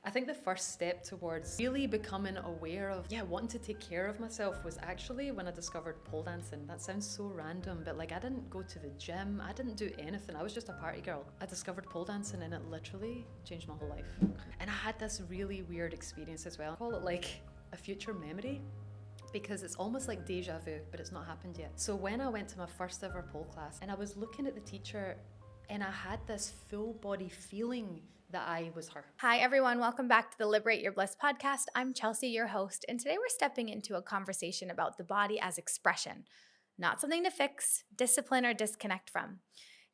I think the first step towards really becoming aware of, wanting to take care of myself was actually when I discovered pole dancing. That sounds so random, but like I didn't go to the gym, I didn't do anything. I was just a party girl. I discovered pole dancing and it literally changed my whole life. And I had this really weird experience as well. I call it like a future memory, because it's almost like deja vu, but it's not happened yet. So when I went to my first ever pole class and I was looking at the teacher and I had this full body feeling that I was her. Hi, everyone. Welcome back to the Liberate Your Bliss podcast. I'm Chelsea, your host, and today we're stepping into a conversation about the body as expression, not something to fix, discipline, or disconnect from.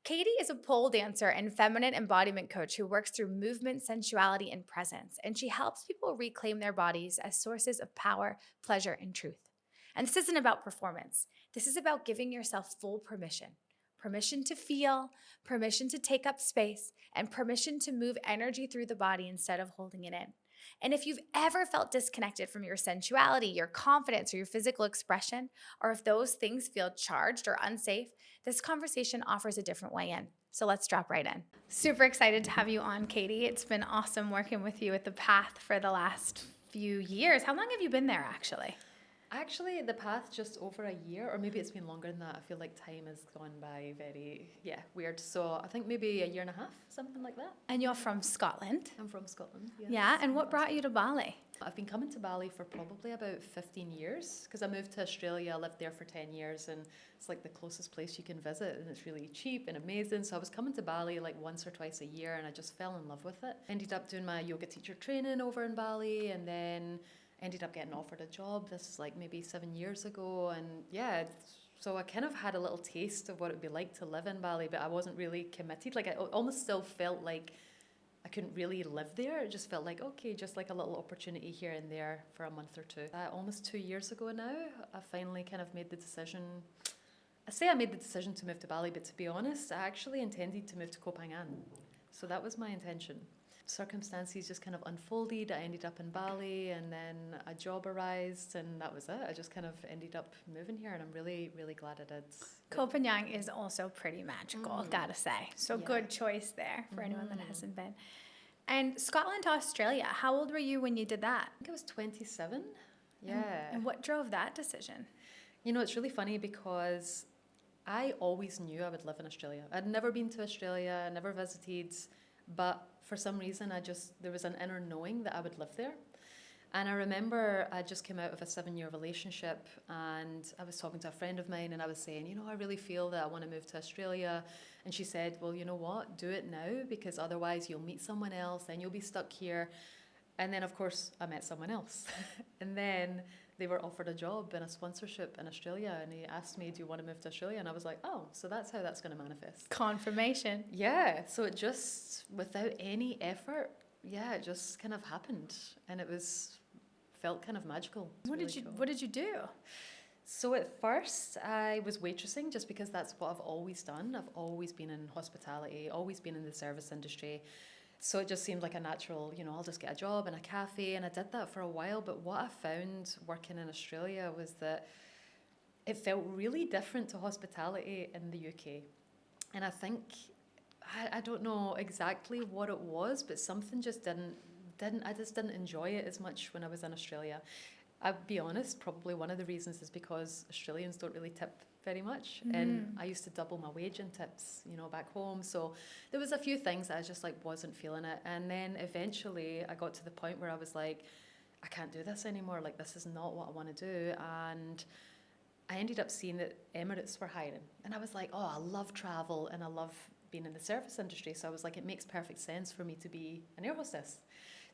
Katie is a pole dancer and feminine embodiment coach who works through movement, sensuality, and presence, and she helps people reclaim their bodies as sources of power, pleasure, and truth. And this isn't about performance. This is about giving yourself full permission. Permission to feel, permission to take up space, and permission to move energy through the body instead of holding it in. And if you've ever felt disconnected from your sensuality, your confidence, or your physical expression, or if those things feel charged or unsafe, this conversation offers a different way in. So let's drop right in. Super excited to have you on, Katie. It's been awesome working with you at the Path for the last few years. How long have you been there, actually? Actually, the path just over a year, or maybe it's been longer than that. I feel like time has gone by very, weird. So I think maybe a year and a half, something like that. And you're from Scotland? I'm from Scotland, yes. Yeah, and what brought you to Bali? I've been coming to Bali for probably about 15 years because I moved to Australia, I lived there for 10 years, and it's like the closest place you can visit, and it's really cheap and amazing. So I was coming to Bali like once or twice a year, and I just fell in love with it. Ended up doing my yoga teacher training over in Bali, and then ended up getting offered a job. This is like maybe 7 years ago, and so I kind of had a little taste of what it would be like to live in Bali, but I wasn't really committed. Like I almost still felt like I couldn't really live there. It just felt like, okay, just like a little opportunity here and there for a month or two. Almost 2 years ago now, I finally kind of made the decision. I say I made the decision to move to Bali, but to be honest, I actually intended to move to Koh Phangan. So that was my intention. Circumstances just kind of unfolded. I ended up in Bali, and then a job arose, and that was it. I just kind of ended up moving here, and I'm really, really glad I did. Koh Phangan is also pretty magical, gotta say. So good choice there for anyone that hasn't been. And Scotland to Australia, how old were you when you did that? I think I was 27. Yeah. And what drove that decision? You know, it's really funny because I always knew I would live in Australia. I'd never been to Australia, never visited, but for some reason there was an inner knowing that I would live there. And I remember I just came out of a 7-year relationship, and I was talking to a friend of mine, and I was saying, I really feel that I want to move to Australia. And she said, well, you know what, do it now, because otherwise you'll meet someone else, then you'll be stuck here. And then of course I met someone else. And then they were offered a job and a sponsorship in Australia, and he asked me, do you want to move to Australia? And I was like, oh, so that's how that's going to manifest. Confirmation. Yeah, so it just, without any effort, it just kind of happened, and it felt kind of magical. What did you do? So at first I was waitressing, just because that's what I've always done. I've always been in hospitality, always been in the service industry. So it just seemed like a natural, I'll just get a job in a cafe, and I did that for a while. But what I found working in Australia was that it felt really different to hospitality in the UK. And I think, I don't know exactly what it was, but something just I just didn't enjoy it as much when I was in Australia. I'll be honest, probably one of the reasons is because Australians don't really tip very much, and I used to double my wage in tips, back home. So there was a few things that I just wasn't feeling it. And then eventually I got to the point where I was like, I can't do this anymore. Like, this is not what I want to do. And I ended up seeing that Emirates were hiring, and I was like, oh, I love travel and I love being in the service industry. So I was like, it makes perfect sense for me to be an air hostess.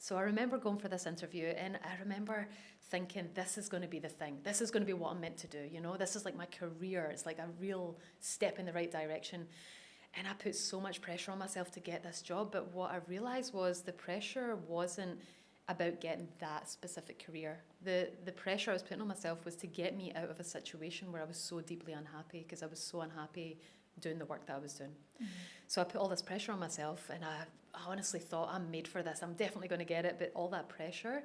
So I remember going for this interview, and I remember thinking, this is going to be the thing. This is going to be what I'm meant to do. This is like my career. It's like a real step in the right direction. And I put so much pressure on myself to get this job. But what I realized was the pressure wasn't about getting that specific career. The pressure I was putting on myself was to get me out of a situation where I was so deeply unhappy, because I was so unhappy doing the work that I was doing. So I put all this pressure on myself, and I honestly thought, I'm made for this. I'm definitely going to get it. But all that pressure,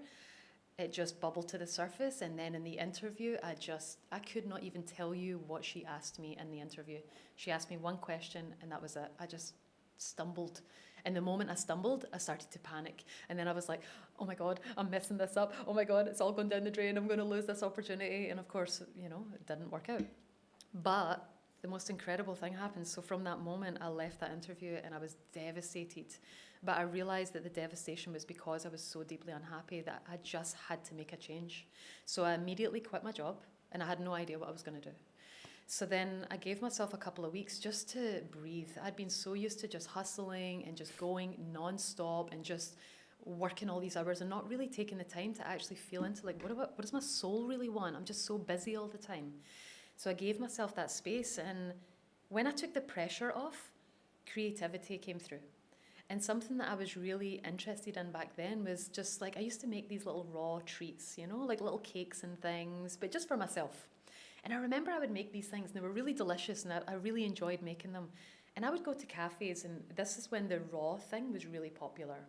it just bubbled to the surface. And then in the interview, I could not even tell you what she asked me in the interview. She asked me one question, and that was it. I just stumbled. And the moment I stumbled, I started to panic. And then I was like, oh my God, I'm messing this up. Oh my God, it's all going down the drain. I'm going to lose this opportunity. And of course, it didn't work out. But the most incredible thing happened. So from that moment, I left that interview and I was devastated. But I realized that the devastation was because I was so deeply unhappy that I just had to make a change. So I immediately quit my job and I had no idea what I was going to do. So then I gave myself a couple of weeks just to breathe. I'd been so used to just hustling and just going nonstop and just working all these hours and not really taking the time to actually feel into like, what does my soul really want? I'm just so busy all the time. So I gave myself that space, and when I took the pressure off, creativity came through. And something that I was really interested in back then was just like, I used to make these little raw treats, like little cakes and things, but just for myself. And I remember I would make these things and they were really delicious and I really enjoyed making them. And I would go to cafes, and this is when the raw thing was really popular.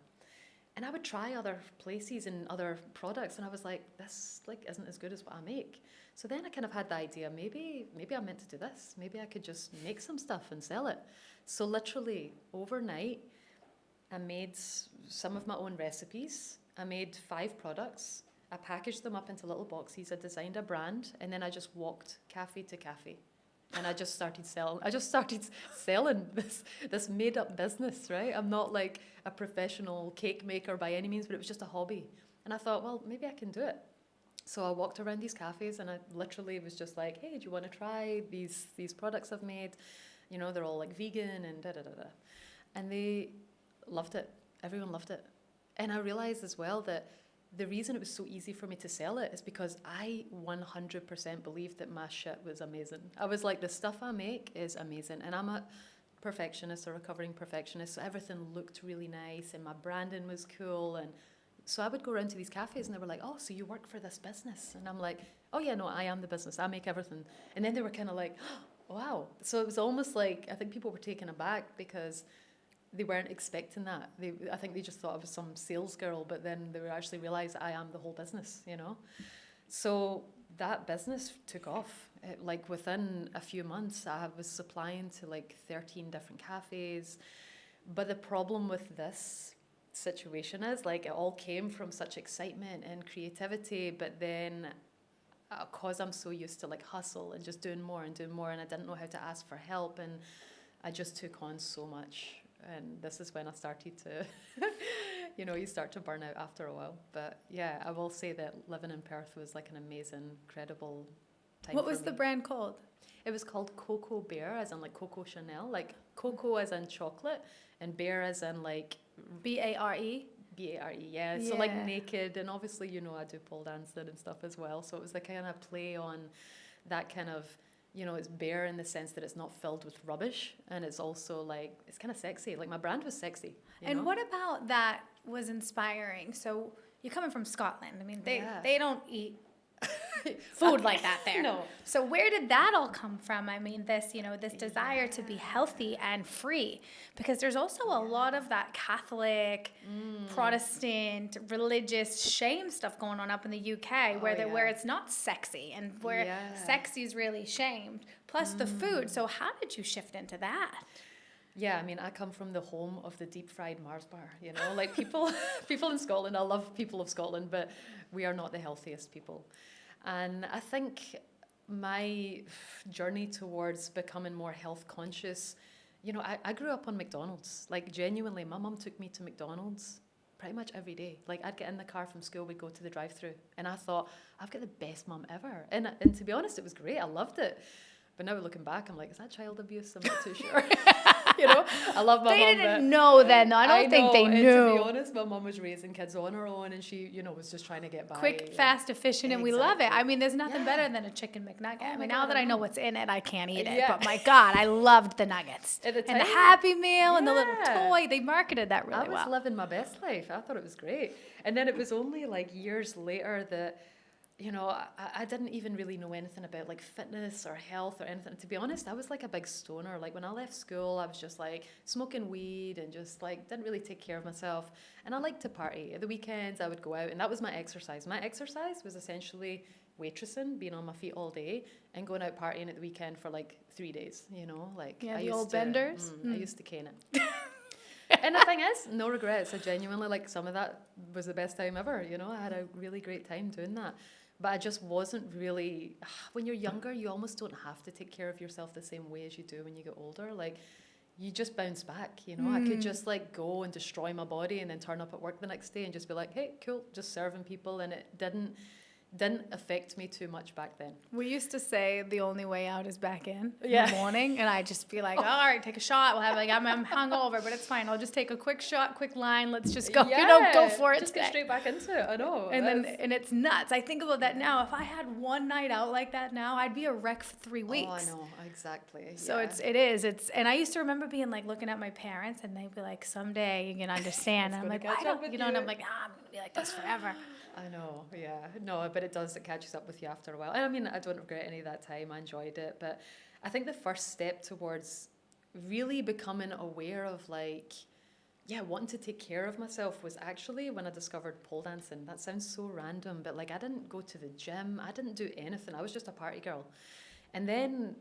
And I would try other places and other products, and I was like, this isn't as good as what I make. So then I kind of had the idea, maybe I'm meant to do this. Maybe I could just make some stuff and sell it. So literally overnight, I made some of my own recipes. I made 5 products. I packaged them up into little boxes. I designed a brand, and then I just walked cafe to cafe. And I just started selling this made-up business, right? I'm not like a professional cake maker by any means, but it was just a hobby. And I thought, well, maybe I can do it. So I walked around these cafes, and I literally was just like, hey, do you want to try these products I've made? They're all like vegan and da-da-da-da. And they loved it. Everyone loved it. And I realized as well that the reason it was so easy for me to sell it is because I 100% believed that my shit was amazing. I was like, the stuff I make is amazing. And I'm a perfectionist, a recovering perfectionist, so everything looked really nice and my branding was cool. And so I would go around to these cafes and they were like, oh, so you work for this business? And I'm like, oh yeah, no, I am the business. I make everything. And then they were kind of like, oh, wow. So it was almost like, I think people were taken aback because they weren't expecting that. I think they just thought I was some sales girl, but then they actually realized I am the whole business, So that business took off. Like within a few months, I was supplying to like 13 different cafes. But the problem with this situation is like it all came from such excitement and creativity, but then because I'm so used to like hustle and just doing more, and I didn't know how to ask for help, and I just took on so much. And this is when I started to, you start to burn out after a while. But yeah, I will say that living in Perth was like an amazing, incredible time. What was the brand called? It was called Coco Bear, as in like Coco Chanel, like Coco as in chocolate, and Bear as in like B-A-R-E? B-A-R-E, yeah. So like naked, and obviously, I do pole dancing and stuff as well. So it was the kind of play on that kind of, it's bare in the sense that it's not filled with rubbish, and it's also like, it's kind of sexy. Like my brand was sexy. And what about that was inspiring? So you're coming from Scotland. I mean, they don't eat food like that there. No. So where did that all come from? I mean, this desire to be healthy and free, because there's also a lot of that Catholic, Protestant, religious shame stuff going on up in the UK where it's not sexy and where sexy is really shamed, plus the food. So how did you shift into that? Yeah, I mean, I come from the home of the deep-fried Mars bar, like people in Scotland, I love people of Scotland, but we are not the healthiest people. And I think my journey towards becoming more health conscious, I grew up on McDonald's. Like genuinely, my mum took me to McDonald's pretty much every day. Like I'd get in the car from school, we'd go to the drive-thru, and I thought, I've got the best mum ever. And to be honest, it was great. I loved it. But now looking back, I'm like, is that child abuse? I'm not too sure. I love my mum. They didn't know then, though. I don't think they knew. And to be honest, my mum was raising kids on her own, and she, was just trying to get by. Quick, fast, efficient, and we love it. I mean, there's nothing better than a chicken McNugget. I mean, now that I know what's in it, I can't eat it. But my God, I loved the nuggets. And the Happy Meal and the little toy. They marketed that really well. I was living my best life. I thought it was great. And then it was only like years later that, I didn't even really know anything about like fitness or health or anything. To be honest, I was like a big stoner. Like when I left school, I was just like smoking weed and just like didn't really take care of myself. And I liked to party. At the weekends, I would go out, and that was my exercise. My exercise was essentially waitressing, being on my feet all day, and going out partying at the weekend for like 3 days. Like the old benders. I used to cane it. And the thing is, no regrets. I genuinely, like, some of that was the best time ever, you know? I had a really great time doing that. But I just wasn't really, when you're younger, you almost don't have to take care of yourself the same way as you do when you get older. Like, you just bounce back, you know? I could just, like, go and destroy my body and then turn up at work the next day and just be like, hey, cool, just serving people. And it didn't affect me too much back then. We used to say the only way out is back in Yeah. the morning, and I'd just be like, all right, take a shot. We'll have, like, I'm hungover, but it's fine. I'll just take a quick shot, quick line. Let's just go, go for it Just today. get straight back into it. I know. And it's nuts. I think about that now. If I had one night out like that now, I'd be a wreck for 3 weeks. Oh, I know, exactly. So it's, and I used to remember being like looking at my parents, and they'd be like, someday you're gonna understand. And I'm like, why don't you know? And I'm like, I'm gonna be like this forever. I know, yeah. No, but it catches up with you after a while. And I mean, I don't regret any of that time. I enjoyed it. But I think the first step towards really becoming aware of, like, wanting to take care of myself was actually when I discovered pole dancing. That sounds so random, but, like, I didn't go to the gym. I didn't do anything. I was just a party girl. And then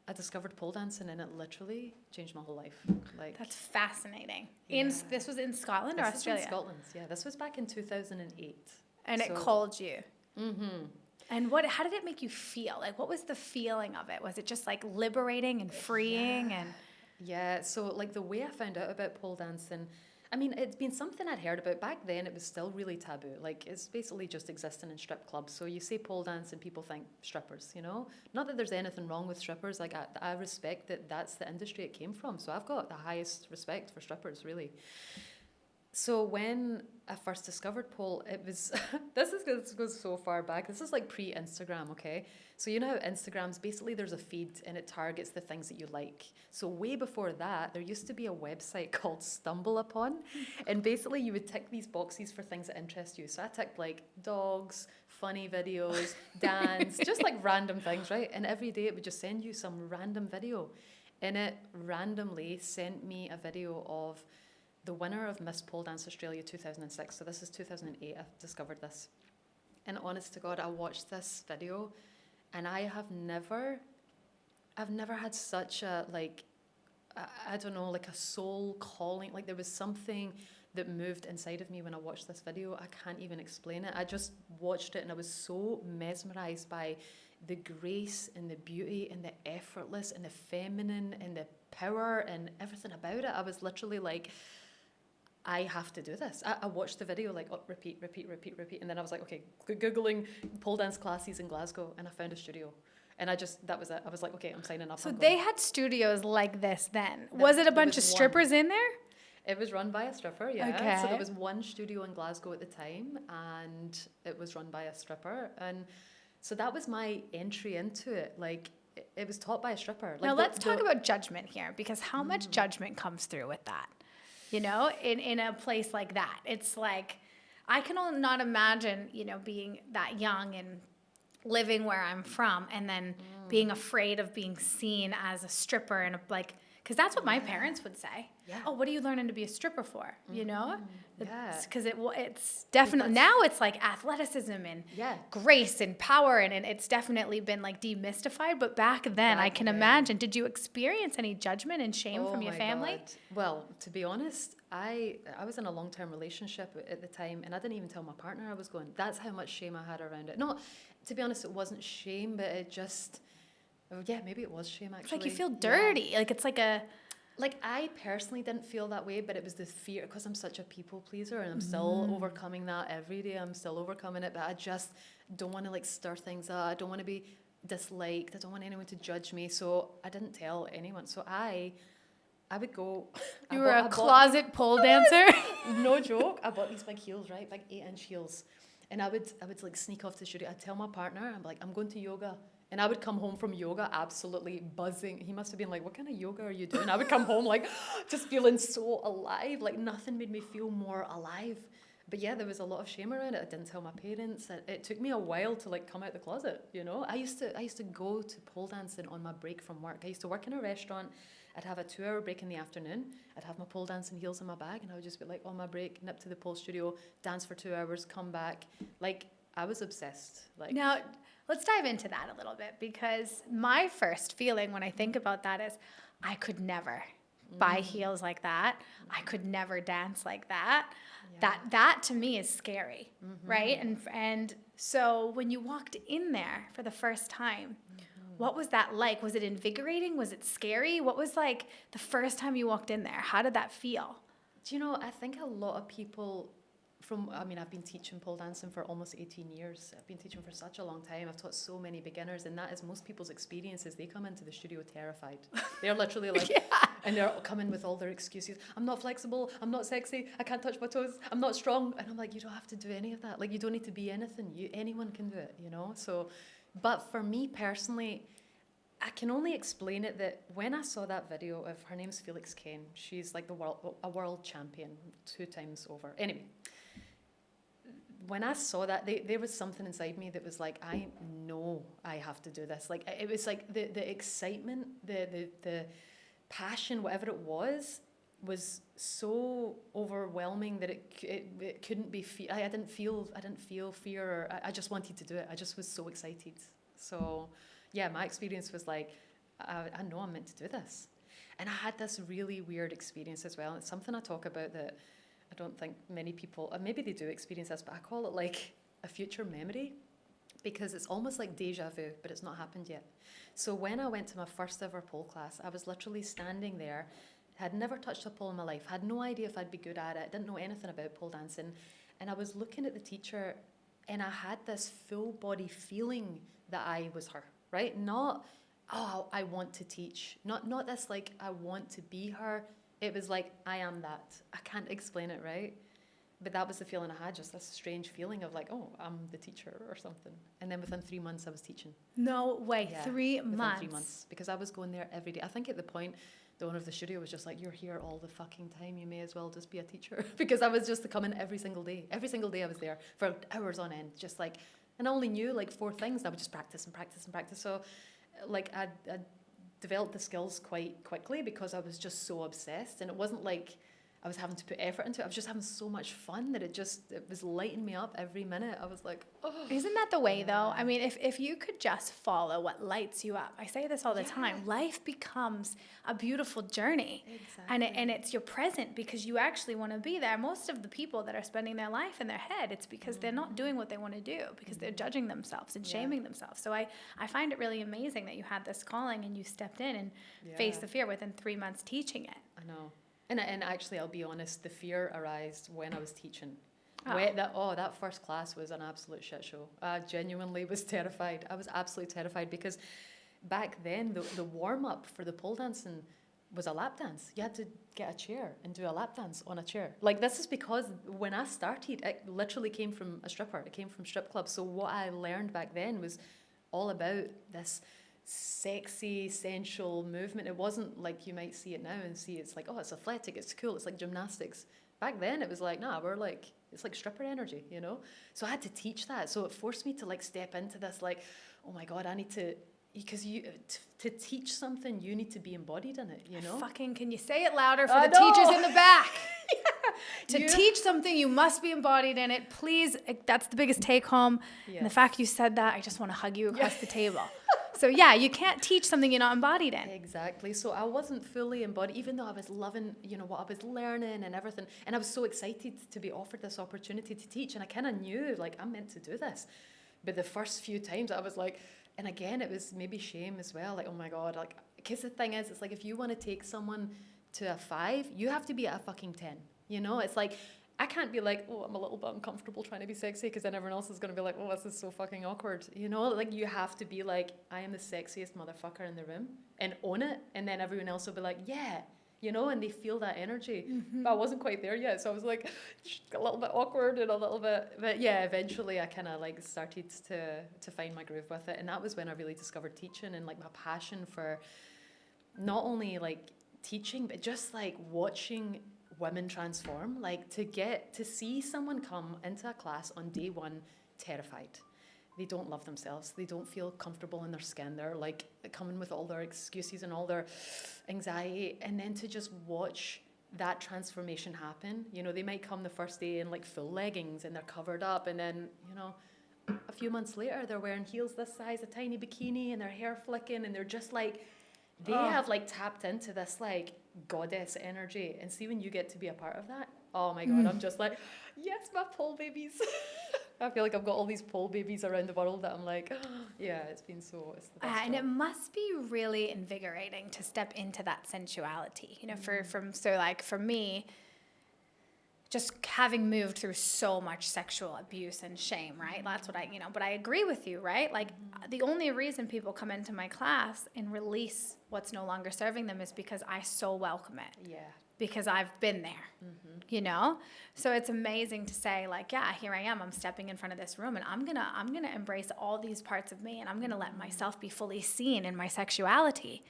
I discovered pole dancing, and it literally changed my whole life. Like, that's fascinating. This was in Scotland or Australia? In Scotland, yeah. This was back in 2008. And it called you. Mm-hmm. And how did it make you feel? Like, what was the feeling of it? Was it just like liberating and freeing? Yeah, so, like, the way I found out about pole dancing, I mean, it's been something I'd heard about. Back then, it was still really taboo. Like, it's basically just existing in strip clubs. So you say pole dance and people think strippers, you know? Not that there's anything wrong with strippers. Like, I respect that that's the industry it came from. So I've got the highest respect for strippers, really. So when I first discovered pole, it was, this goes so far back. This is like pre-Instagram, okay? So you know how Instagram's basically there's a feed and it targets the things that you like. So way before that, there used to be a website called Stumble Upon. And basically you would tick these boxes for things that interest you. So I ticked like dogs, funny videos, dance, just like random things, right? And every day it would just send you some random video. And it randomly sent me a video of the winner of Miss Pole Dance Australia 2006. So this is 2008, I discovered this. And honest to God, I watched this video and I've never had such a, like, I don't know, like a soul calling. Like, there was something that moved inside of me when I watched this video. I can't even explain it. I just watched it and I was so mesmerized by the grace and the beauty and the effortless and the feminine and the power and everything about it. I was literally like, I have to do this. I watched the video, like, repeat. And then I was like, okay, Googling pole dance classes in Glasgow, and I found a studio. And that was it. I was like, okay, I'm signing up. So they had studios like this then. Was it a bunch of strippers in there? It was run by a stripper, yeah. Okay. So there was one studio in Glasgow at the time, and it was run by a stripper. And so that was my entry into it. Like, it was taught by a stripper. Like, now let's talk about judgment here, because how much judgment comes through with that? You know, in a place like that, it's like, I can not imagine, you know, being that young and living where I'm from and then being afraid of being seen as a stripper and like, because that's what my parents would say. Yeah. Oh, what are you learning to be a stripper for? You know? Yeah. Because it's definitely, now it's like athleticism and grace and power, and it's definitely been like demystified. But back then, I can imagine, did you experience any judgment and shame from your family? God. Well, to be honest, I was in a long-term relationship at the time, and I didn't even tell my partner I was going. That's how much shame I had around it. No, to be honest, it wasn't shame, but it just, maybe it was shame, actually. It's like you feel dirty. Yeah. Like, it's like a... Like, I personally didn't feel that way, but it was the fear, because I'm such a people pleaser, and I'm still overcoming that every day. I'm still overcoming it, but I just don't want to, like, stir things up. I don't want to be disliked. I don't want anyone to judge me, so I didn't tell anyone. So I would go... You were a closet pole dancer? No joke. I bought these big heels, right? Big 8-inch heels. And I would like sneak off to the studio. I'd tell my partner, I'm like, I'm going to yoga. And I would come home from yoga absolutely buzzing. He must have been like, what kind of yoga are you doing? I would come home like just feeling so alive. Like, nothing made me feel more alive. But yeah, there was a lot of shame around it. I didn't tell my parents. It took me a while to, like, come out the closet, you know? I used to go to pole dancing on my break from work. I used to work in a restaurant. I'd have a 2-hour break in the afternoon. I'd have my pole dancing heels in my bag, and I would just be like, on my break, nip to the pole studio, dance for 2 hours, come back. Like, I was obsessed. Like, now, let's dive into that a little bit, because my first feeling when I think about that is I could never. buy heels like that. I could never dance like that. Yeah. That to me is scary, right? And so when you walked in there for the first time, what was that like? Was it invigorating? Was it scary? What was like the first time you walked in there? How did that feel? Do you know, I think a lot of people I've been teaching pole dancing for almost 18 years. I've been teaching for such a long time. I've taught so many beginners, and that is most people's experiences. They come into the studio terrified. They're literally like, and they're coming with all their excuses. I'm not flexible. I'm not sexy. I can't touch my toes. I'm not strong. And I'm like, you don't have to do any of that. Like, you don't need to be anything. Anyone can do it, you know? So, but for me personally, I can only explain it that when I saw that video of, her name's Felix Kane. She's like a world champion 2 times over. Anyway, when I saw that, there was something inside me that was like, I know I have to do this. Like, it was like the excitement, the passion, whatever it was so overwhelming that it couldn't be fear. I didn't feel fear, or I just wanted to do it. I just was so excited. So yeah, my experience was like, I know I'm meant to do this. And I had this really weird experience as well. It's something I talk about that I don't think many people, maybe they do experience this, but I call it like a future memory, because it's almost like deja vu, but it's not happened yet. So when I went to my first ever pole class, I was literally standing there, had never touched a pole in my life, had no idea if I'd be good at it, didn't know anything about pole dancing. And I was looking at the teacher, and I had this full body feeling that I was her, right? Not, oh, I want to teach. Not this like, I want to be her. It was like, I am that. I can't explain it, right? But that was the feeling I had, just this strange feeling of like, oh, I'm the teacher or something. And then within 3 months, I was teaching. No way, yeah, 3 months? Within 3 months, because I was going there every day. I think at the point, the owner of the studio was just like, you're here all the fucking time. You may as well just be a teacher. Because I was just coming every single day. Every single day I was there for hours on end, just like, and I only knew like 4 things. I would just practice and practice and practice. So like I developed the skills quite quickly because I was just so obsessed, and it wasn't like I was having to put effort into it. I was just having so much fun that it was lighting me up every minute. I was like, oh. Isn't that the way though? I mean, if you could just follow what lights you up, I say this all the time, life becomes a beautiful journey. Exactly. And it's your present, because you actually want to be there. Most of the people that are spending their life in their head, it's because they're not doing what they want to do, because they're judging themselves and shaming themselves. So I find it really amazing that you had this calling and you stepped in and faced the fear within 3 months teaching it. I know. And actually, I'll be honest, the fear arose when I was teaching. Oh. That first class was an absolute shit show. I genuinely was terrified. I was absolutely terrified, because back then, the warm-up for the pole dancing was a lap dance. You had to get a chair and do a lap dance on a chair. Like, this is because when I started, it literally came from a stripper. It came from strip clubs. So what I learned back then was all about this sexy, sensual movement. It wasn't like you might see it now and see it's like, oh, it's athletic, it's cool, it's like gymnastics. Back then it was like, nah, it's like stripper energy, you know? So I had to teach that. So it forced me to like step into this like, oh my God, I need to, because to teach something, you need to be embodied in it, you know? Can you say it louder for the teachers in the back? To teach something, you must be embodied in it. Please, that's the biggest take home. Yes. And the fact you said that, I just want to hug you across the table. So yeah, you can't teach something you're not embodied in. Exactly. So I wasn't fully embodied, even though I was loving, what I was learning and everything. And I was so excited to be offered this opportunity to teach. And I kind of knew, like, I'm meant to do this. But the first few times I was like, and again, it was maybe shame as well. Like, oh my God, like, because the thing is, it's like, if you want to take someone to a 5, you have to be at a fucking 10. It's like, I can't be like, oh, I'm a little bit uncomfortable trying to be sexy, because then everyone else is going to be like, oh, this is so fucking awkward. Like, you have to be like, I am the sexiest motherfucker in the room, and own it. And then everyone else will be like, yeah, and they feel that energy. Mm-hmm. But I wasn't quite there yet. So I was like a little bit awkward and a little bit, but yeah, eventually I kind of like started to find my groove with it. And that was when I really discovered teaching, and like my passion for not only like teaching, but just like watching women transform, like to see someone come into a class on day 1 terrified. They don't love themselves. They don't feel comfortable in their skin. They're like coming with all their excuses and all their anxiety. And then to just watch that transformation happen. They might come the first day in like full leggings and they're covered up. And then, a few months later, they're wearing heels this size, a tiny bikini, and their hair flicking. And they're just like, they have like tapped into this like goddess energy. And see, when you get to be a part of that, oh my God, I'm just like, yes, my pole babies. I feel like I've got all these pole babies around the world that I'm like, yeah, it's the best And job. it must be really invigorating to step into that sensuality, you know, for me, just having moved through so much sexual abuse and shame, right? That's what but I agree with you, right? Like the only reason people come into my class and release what's no longer serving them is because I so welcome it. Yeah. Because I've been there, So it's amazing to say, like, yeah, here I am. I'm stepping in front of this room, and I'm gonna embrace all these parts of me, and I'm gonna let myself be fully seen in my sexuality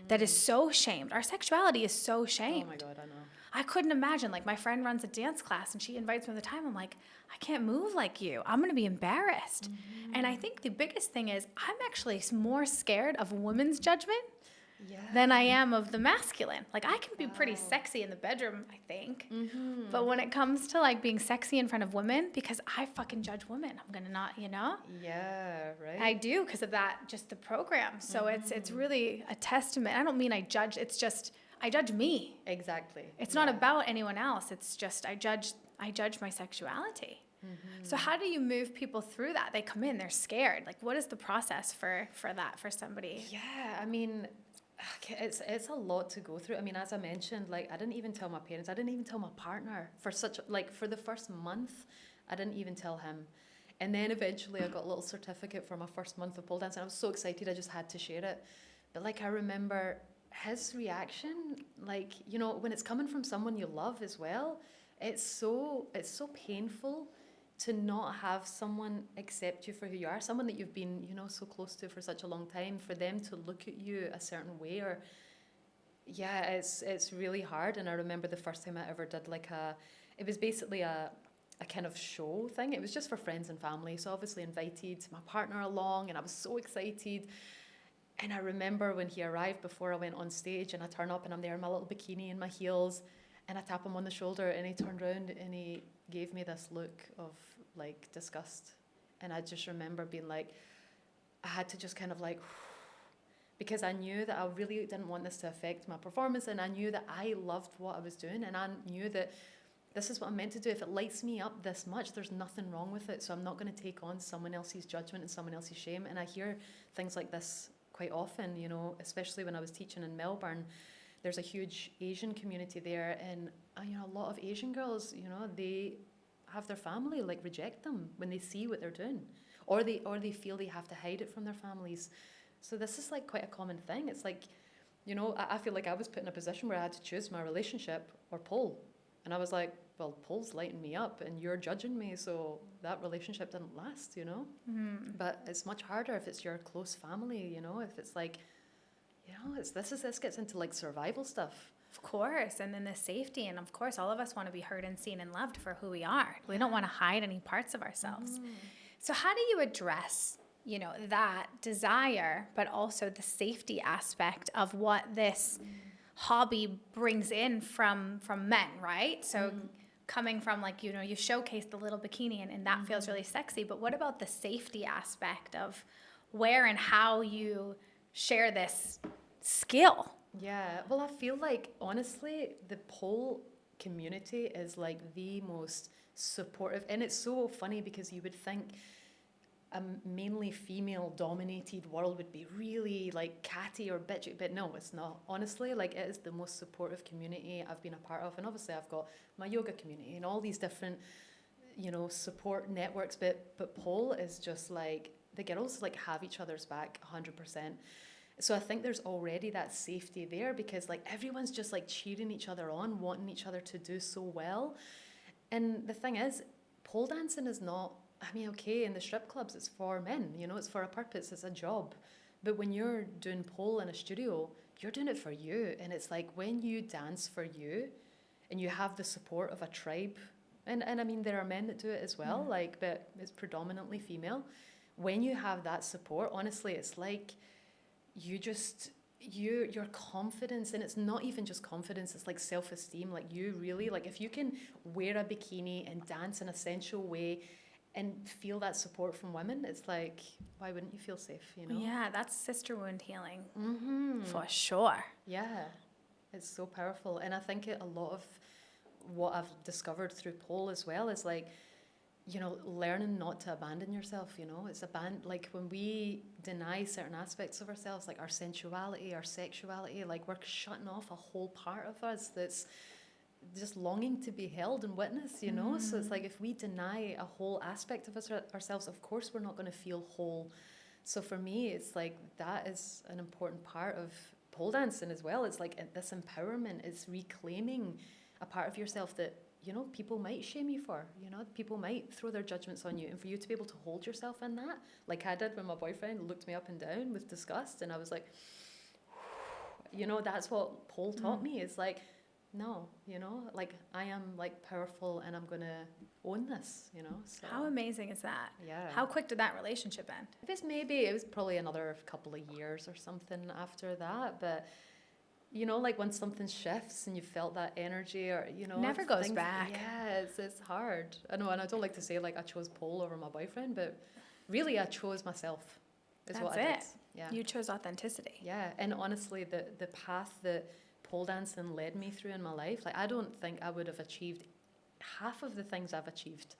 that is so shamed. Our sexuality is so shamed. Oh my God, I know. I couldn't imagine. Like, my friend runs a dance class, and she invites me all the time. I'm like, I can't move like you. I'm gonna be embarrassed. And I think the biggest thing is I'm actually more scared of women's judgment than I am of the masculine. Like, I can be pretty sexy in the bedroom, I think. But when it comes to, like, being sexy in front of women, because I fucking judge women, I'm going to not, Yeah, right. I do, because of that, just the program. So it's really a testament. I don't mean I judge. It's just, I judge me. Exactly. It's not about anyone else. It's just, I judge my sexuality. So how do you move people through that? They come in, they're scared. Like, what is the process for that, for somebody? Yeah, I mean, it's a lot to go through. I mean, as I mentioned, like, I didn't even tell my parents. I didn't even tell my partner for for the first month. I didn't even tell him. And then eventually I got a little certificate for my first month of pole dancing. I was so excited, I just had to share it. But like, I remember his reaction, like, when it's coming from someone you love as well, it's so painful to not have someone accept you for who you are, someone that you've been, so close to for such a long time, for them to look at you a certain way, or it's really hard. And I remember the first time I ever did it was basically a kind of show thing. It was just for friends and family, so obviously invited my partner along, and I was so excited. And I remember when he arrived, before I went on stage, and I turn up and I'm there in my little bikini and my heels, and I tap him on the shoulder, and he turned around and he gave me this look of like disgust. And I just remember being like, I had to just kind of like, because I knew that I really didn't want this to affect my performance, and I knew that I loved what I was doing, and I knew that this is what I'm meant to do. If it lights me up this much, there's nothing wrong with it. So I'm not going to take on someone else's judgment and someone else's shame. And I hear things like this quite often, especially when I was teaching in Melbourne. There's a huge Asian community there, and a lot of Asian girls, they have their family like reject them when they see what they're doing, or they feel they have to hide it from their families. So this is like quite a common thing. It's like, I feel like I was put in a position where I had to choose my relationship or pole, and I was like, well, pole's lighting me up, and you're judging me, so that relationship didn't last, But it's much harder if it's your close family, if it's like, this gets into like survival stuff. Of course, and then the safety, and of course all of us want to be heard and seen and loved for who we are. We don't want to hide any parts of ourselves. So how do you address, that desire, but also the safety aspect of what this hobby brings in from men, right? So coming from like, you showcase the little bikini and that feels really sexy, but what about the safety aspect of where and how you share this skill? Yeah, well, I feel like, honestly, the pole community is like the most supportive. And it's so funny because you would think a mainly female-dominated world would be really like catty or bitchy, but no, it's not. Honestly, like, it is the most supportive community I've been a part of. And obviously I've got my yoga community and all these different, support networks, but pole is just like, the girls like have each other's back 100%. So I think there's already that safety there, because like everyone's just like cheering each other on, wanting each other to do so well. And the thing is, pole dancing is not, okay, in the strip clubs it's for men, it's for a purpose, it's a job. But when you're doing pole in a studio, you're doing it for you. And it's like, when you dance for you and you have the support of a tribe, and there are men that do it as well, but it's predominantly female. When you have that support, honestly, it's like, your confidence, and it's not even just confidence, it's like self-esteem. Like, you really, like, if you can wear a bikini and dance in a sensual way and feel that support from women, it's like, why wouldn't you feel safe, Yeah, that's sister wound healing for sure. Yeah, It's so powerful. And I think a lot of what I've discovered through pole as well is like, you know, learning not to abandon yourself, you know, like when we deny certain aspects of ourselves, like our sensuality, our sexuality, like we're shutting off a whole part of us that's just longing to be held and witnessed, you know. So it's like if we deny a whole aspect of ourselves, of course we're not going to feel whole. So for me, it's like that is an important part of pole dancing as well. It's like this empowerment is reclaiming a part of yourself that, you know, people might shame you for, you know, people might throw their judgments on you, and for you to be able to hold yourself in that, like I did when my boyfriend looked me up and down with disgust, and I was like, you know, that's what pole taught me, is like, no, you know, like I am like powerful and I'm gonna own this, you know. So How amazing is that? yeah. How quick did that relationship end? It was probably another couple of years or something after that, but you know, like when something shifts and you felt that energy, or you know, Never goes back. Yeah, it's hard. I know, and I don't like to say like I chose pole over my boyfriend, but really I chose myself. Is what I did. Yeah. You chose authenticity. Yeah, and honestly, the path that pole dancing led me through in my life, like I don't think I would have achieved half of the things I've achieved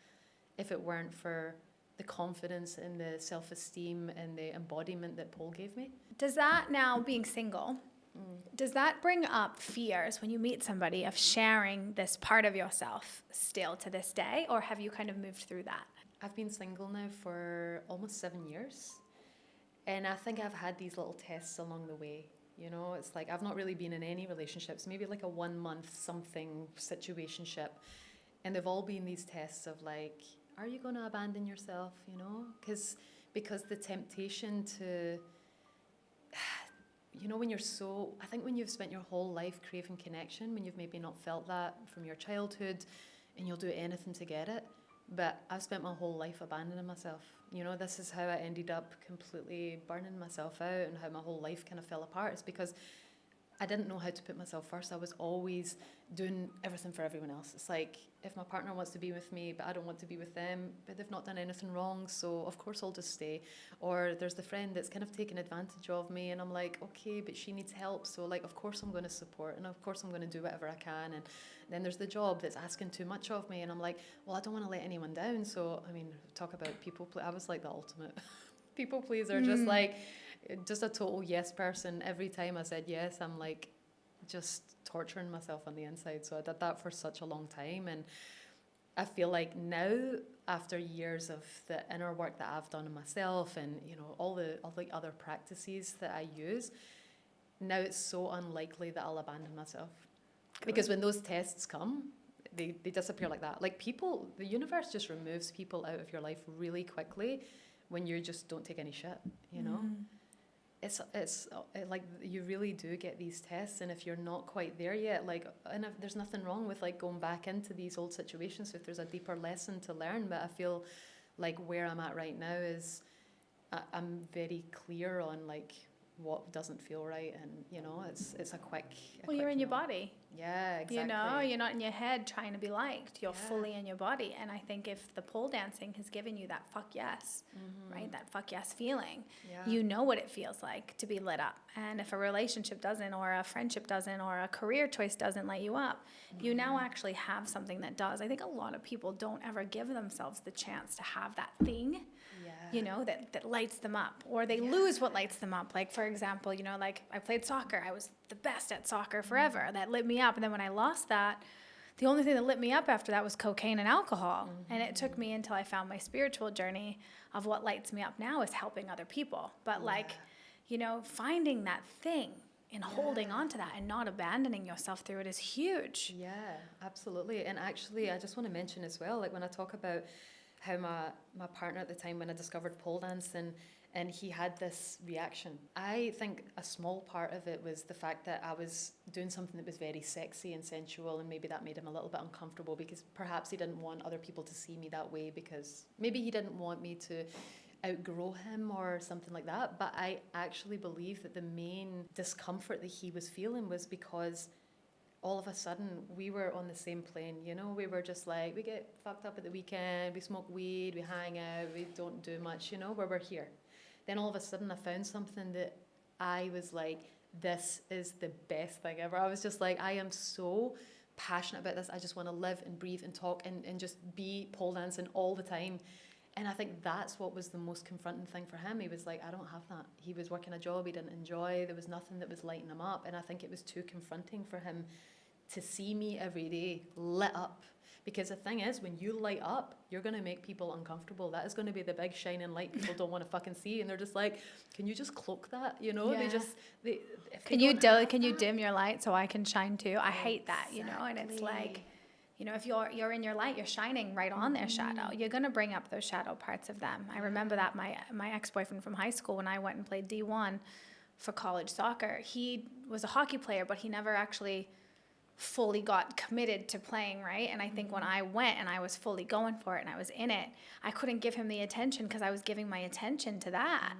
if it weren't for the confidence and the self-esteem and the embodiment that pole gave me. Does that, now being single, does that bring up fears when you meet somebody of sharing this part of yourself still to this day, or have you kind of moved through that? I've been single now for almost 7 years, and I think I've had these little tests along the way. You know, it's like I've not really been in any relationships, maybe like a 1 month something situationship. And they've all been these tests of like, are you going to abandon yourself, you know? Because the temptation to, you know, I think when you've spent your whole life craving connection, when you've maybe not felt that from your childhood, and you'll do anything to get it. But I've spent my whole life abandoning myself. You know, this is how I ended up completely burning myself out, and how my whole life kind of fell apart. It's because I didn't know how to put myself first. I was always doing everything for everyone else. It's like, if my partner wants to be with me, but I don't want to be with them, but they've not done anything wrong, so of course I'll just stay. Or there's the friend that's kind of taken advantage of me, and I'm like, okay, but she needs help, so like, of course I'm going to support, and of course I'm going to do whatever I can. And then there's the job that's asking too much of me, and I'm like, well, I don't want to let anyone down. So, I mean, talk about I was like the ultimate people pleaser, just a total yes person. Every time I said yes, I'm like just torturing myself on the inside. So I did that for such a long time, and I feel like now, after years of the inner work that I've done in myself, and you know, all the other practices that I use, now it's so unlikely that I'll abandon myself. Good. Because when those tests come, they disappear like that. Like the universe just removes people out of your life really quickly when you just don't take any shit, you know? It's like you really do get these tests, and if you're not quite there yet, like, and if there's nothing wrong with like going back into these old situations if there's a deeper lesson to learn, but I feel like where I'm at right now is I'm very clear on like what doesn't feel right, and you know, it's a quick. Well, you're in your body. Yeah, exactly. You know, you're not in your head trying to be liked. You're fully in your body. And I think if the pole dancing has given you that fuck yes, right, that fuck yes feeling, you know what it feels like to be lit up. And if a relationship doesn't, or a friendship doesn't, or a career choice doesn't light you up, you now actually have something that does. I think a lot of people don't ever give themselves the chance to have that thing, you know, that lights them up, or they lose what lights them up. Like, for example, you know, like I played soccer. I was the best at soccer forever. That lit me up. And then when I lost that, the only thing that lit me up after that was cocaine and alcohol. And it took me until I found my spiritual journey of what lights me up now is helping other people. But like, you know, finding that thing and holding on to that and not abandoning yourself through it is huge. Yeah, absolutely. And actually, I just want to mention as well, like when I talk about how my partner at the time, when I discovered pole dancing, and he had this reaction, I think a small part of it was the fact that I was doing something that was very sexy and sensual, and maybe that made him a little bit uncomfortable, because perhaps he didn't want other people to see me that way, because maybe he didn't want me to outgrow him or something like that. But I actually believe that the main discomfort that he was feeling was because all of a sudden we were on the same plane, you know. We were just like, we get fucked up at the weekend, we smoke weed, we hang out, we don't do much, you know, where we're here. Then all of a sudden I found something that I was like this is the best thing ever. I was just like, I am so passionate about this. I just want to live and breathe and talk and just be pole dancing all the time. And I think that's what was the most confronting thing for him. He was like, I don't have that. He was working a job he didn't enjoy. There was nothing that was lighting him up. And I think it was too confronting for him to see me every day lit up. Because the thing is, when you light up, you're going to make people uncomfortable. That is going to be the big shining light people don't want to fucking see. And they're just like, can you just cloak that? You know, Yeah. Can you dim your light so I can shine too? I hate that, you know, and it's like, you know, if you're in your light, you're shining right on their shadow. You're going to bring up those shadow parts of them. I remember that my ex-boyfriend from high school, when I went and played D1 for college soccer, he was a hockey player, but he never actually fully got committed to playing, right? And I think when I went and I was fully going for it and I was in it, I couldn't give him the attention because I was giving my attention to that.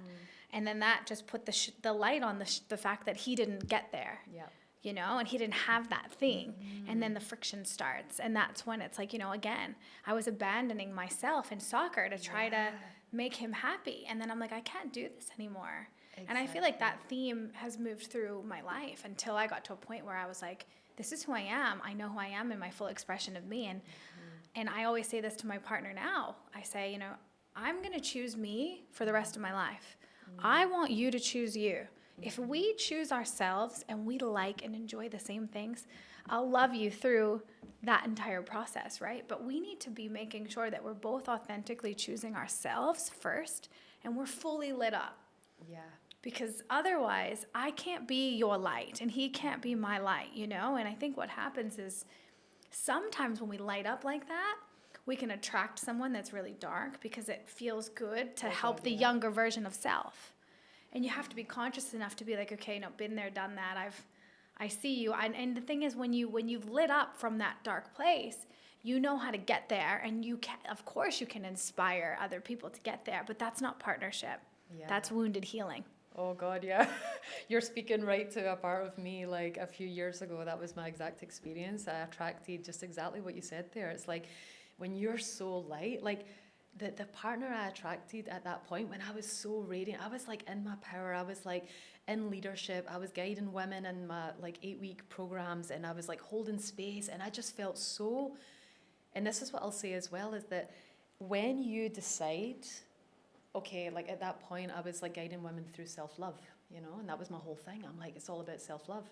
And then that just put the light on the fact that he didn't get there. Yeah. You know, and he didn't have that thing. And then the friction starts. And that's when it's like, you know, again, I was abandoning myself in soccer to try to make him happy. And then I'm like, I can't do this anymore. Exactly. And I feel like that theme has moved through my life until I got to a point where I was like, this is who I am. I know who I am in my full expression of me. And I always say this to my partner now. I say, you know, I'm going to choose me for the rest of my life. I want you to choose you. If we choose ourselves and we like and enjoy the same things, I'll love you through that entire process, right? But we need to be making sure that we're both authentically choosing ourselves first and we're fully lit up. Yeah. Because otherwise, I can't be your light and he can't be my light, you know? And I think what happens is sometimes when we light up like that, we can attract someone that's really dark because it feels good to help the younger version of self. And you have to be conscious enough to be like, okay, no, been there, done that. I see you. And the thing is, when you've lit up from that dark place, you know how to get there. And you can, of course, you can inspire other people to get there. But that's not partnership. Yeah. That's wounded healing. Oh God, yeah. You're speaking right to a part of me. Like a few years ago, that was my exact experience. I attracted just exactly what you said there. It's like when you're so light, like the partner I attracted at that point, when I was so radiant, I was like in my power. I was like in leadership. I was guiding women in my like 8-week programs, and I was like holding space, and I just felt so. And this is what I'll say as well, is that when you decide, okay, like at that point, I was like guiding women through self-love, you know, and that was my whole thing. I'm like, it's all about self-love.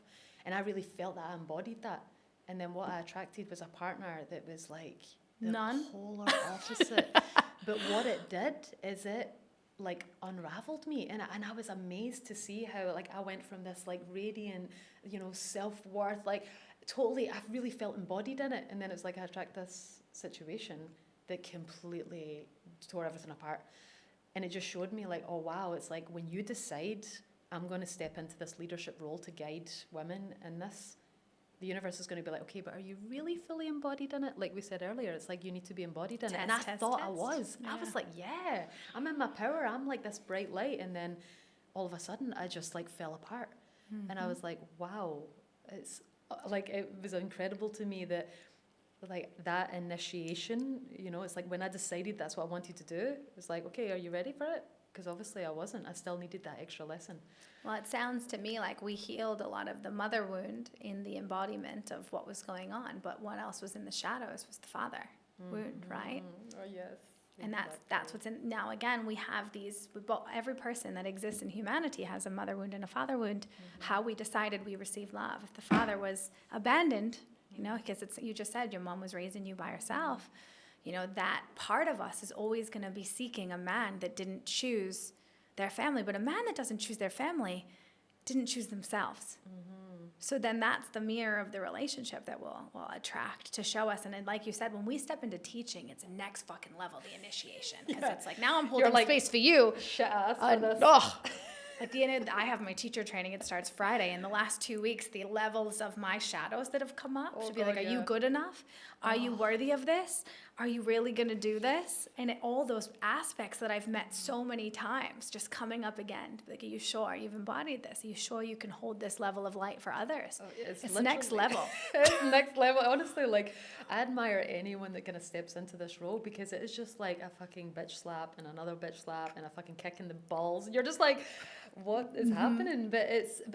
And I really felt that I embodied that. And then what I attracted was a partner that was like the polar opposite. But what it did is it like unraveled me. And I was amazed to see how like I went from this like radiant, you know, self-worth, like totally, I really felt embodied in it. And then it's like I attract this situation that completely tore everything apart. And it just showed me like, oh wow, it's like when you decide I'm going to step into this leadership role to guide women in this, the universe is going to be like, okay, but are you really fully embodied in it? Like we said earlier, it's like you need to be embodied in it. And I thought I was. Yeah. I was like, yeah, I'm in my power. I'm like this bright light. And then all of a sudden I just like fell apart. Mm-hmm. And I was like, wow, it's like, it was incredible to me that like that initiation, you know, it's like when I decided that's what I wanted to do, it's like, okay, are you ready for it? Because obviously I wasn't. I still needed that extra lesson. Well, it sounds to me like we healed a lot of the mother wound in the embodiment of what was going on, but what else was in the shadows was the father wound, right? Oh, yes. And that's what's in. Now, again, we have these, every person that exists in humanity has a mother wound and a father wound. How we decided we received love. If the father was abandoned, you know, because you just said your mom was raising you by herself, you know, that part of us is always going to be seeking a man that didn't choose their family. But a man that doesn't choose their family didn't choose themselves. Mm-hmm. So then that's the mirror of the relationship that we'll attract to show us. And then, like you said, when we step into teaching, it's a next fucking level, the initiation. Because it's like, now I'm holding space for you. Shut us for this. At the end of I have my teacher training. It starts Friday. In the last 2 weeks, the levels of my shadows that have come up to be like, are you good enough? Are you worthy of this? are you really going to do this? And all those aspects that I've met so many times just coming up again. Like, are you sure you've embodied this? Are you sure you can hold this level of light for others? Oh, It's next level. It's next level. Honestly, like, I admire anyone that kind of steps into this role, because it is just like a fucking bitch slap and another bitch slap and a fucking kick in the balls. You're just like, what is happening? But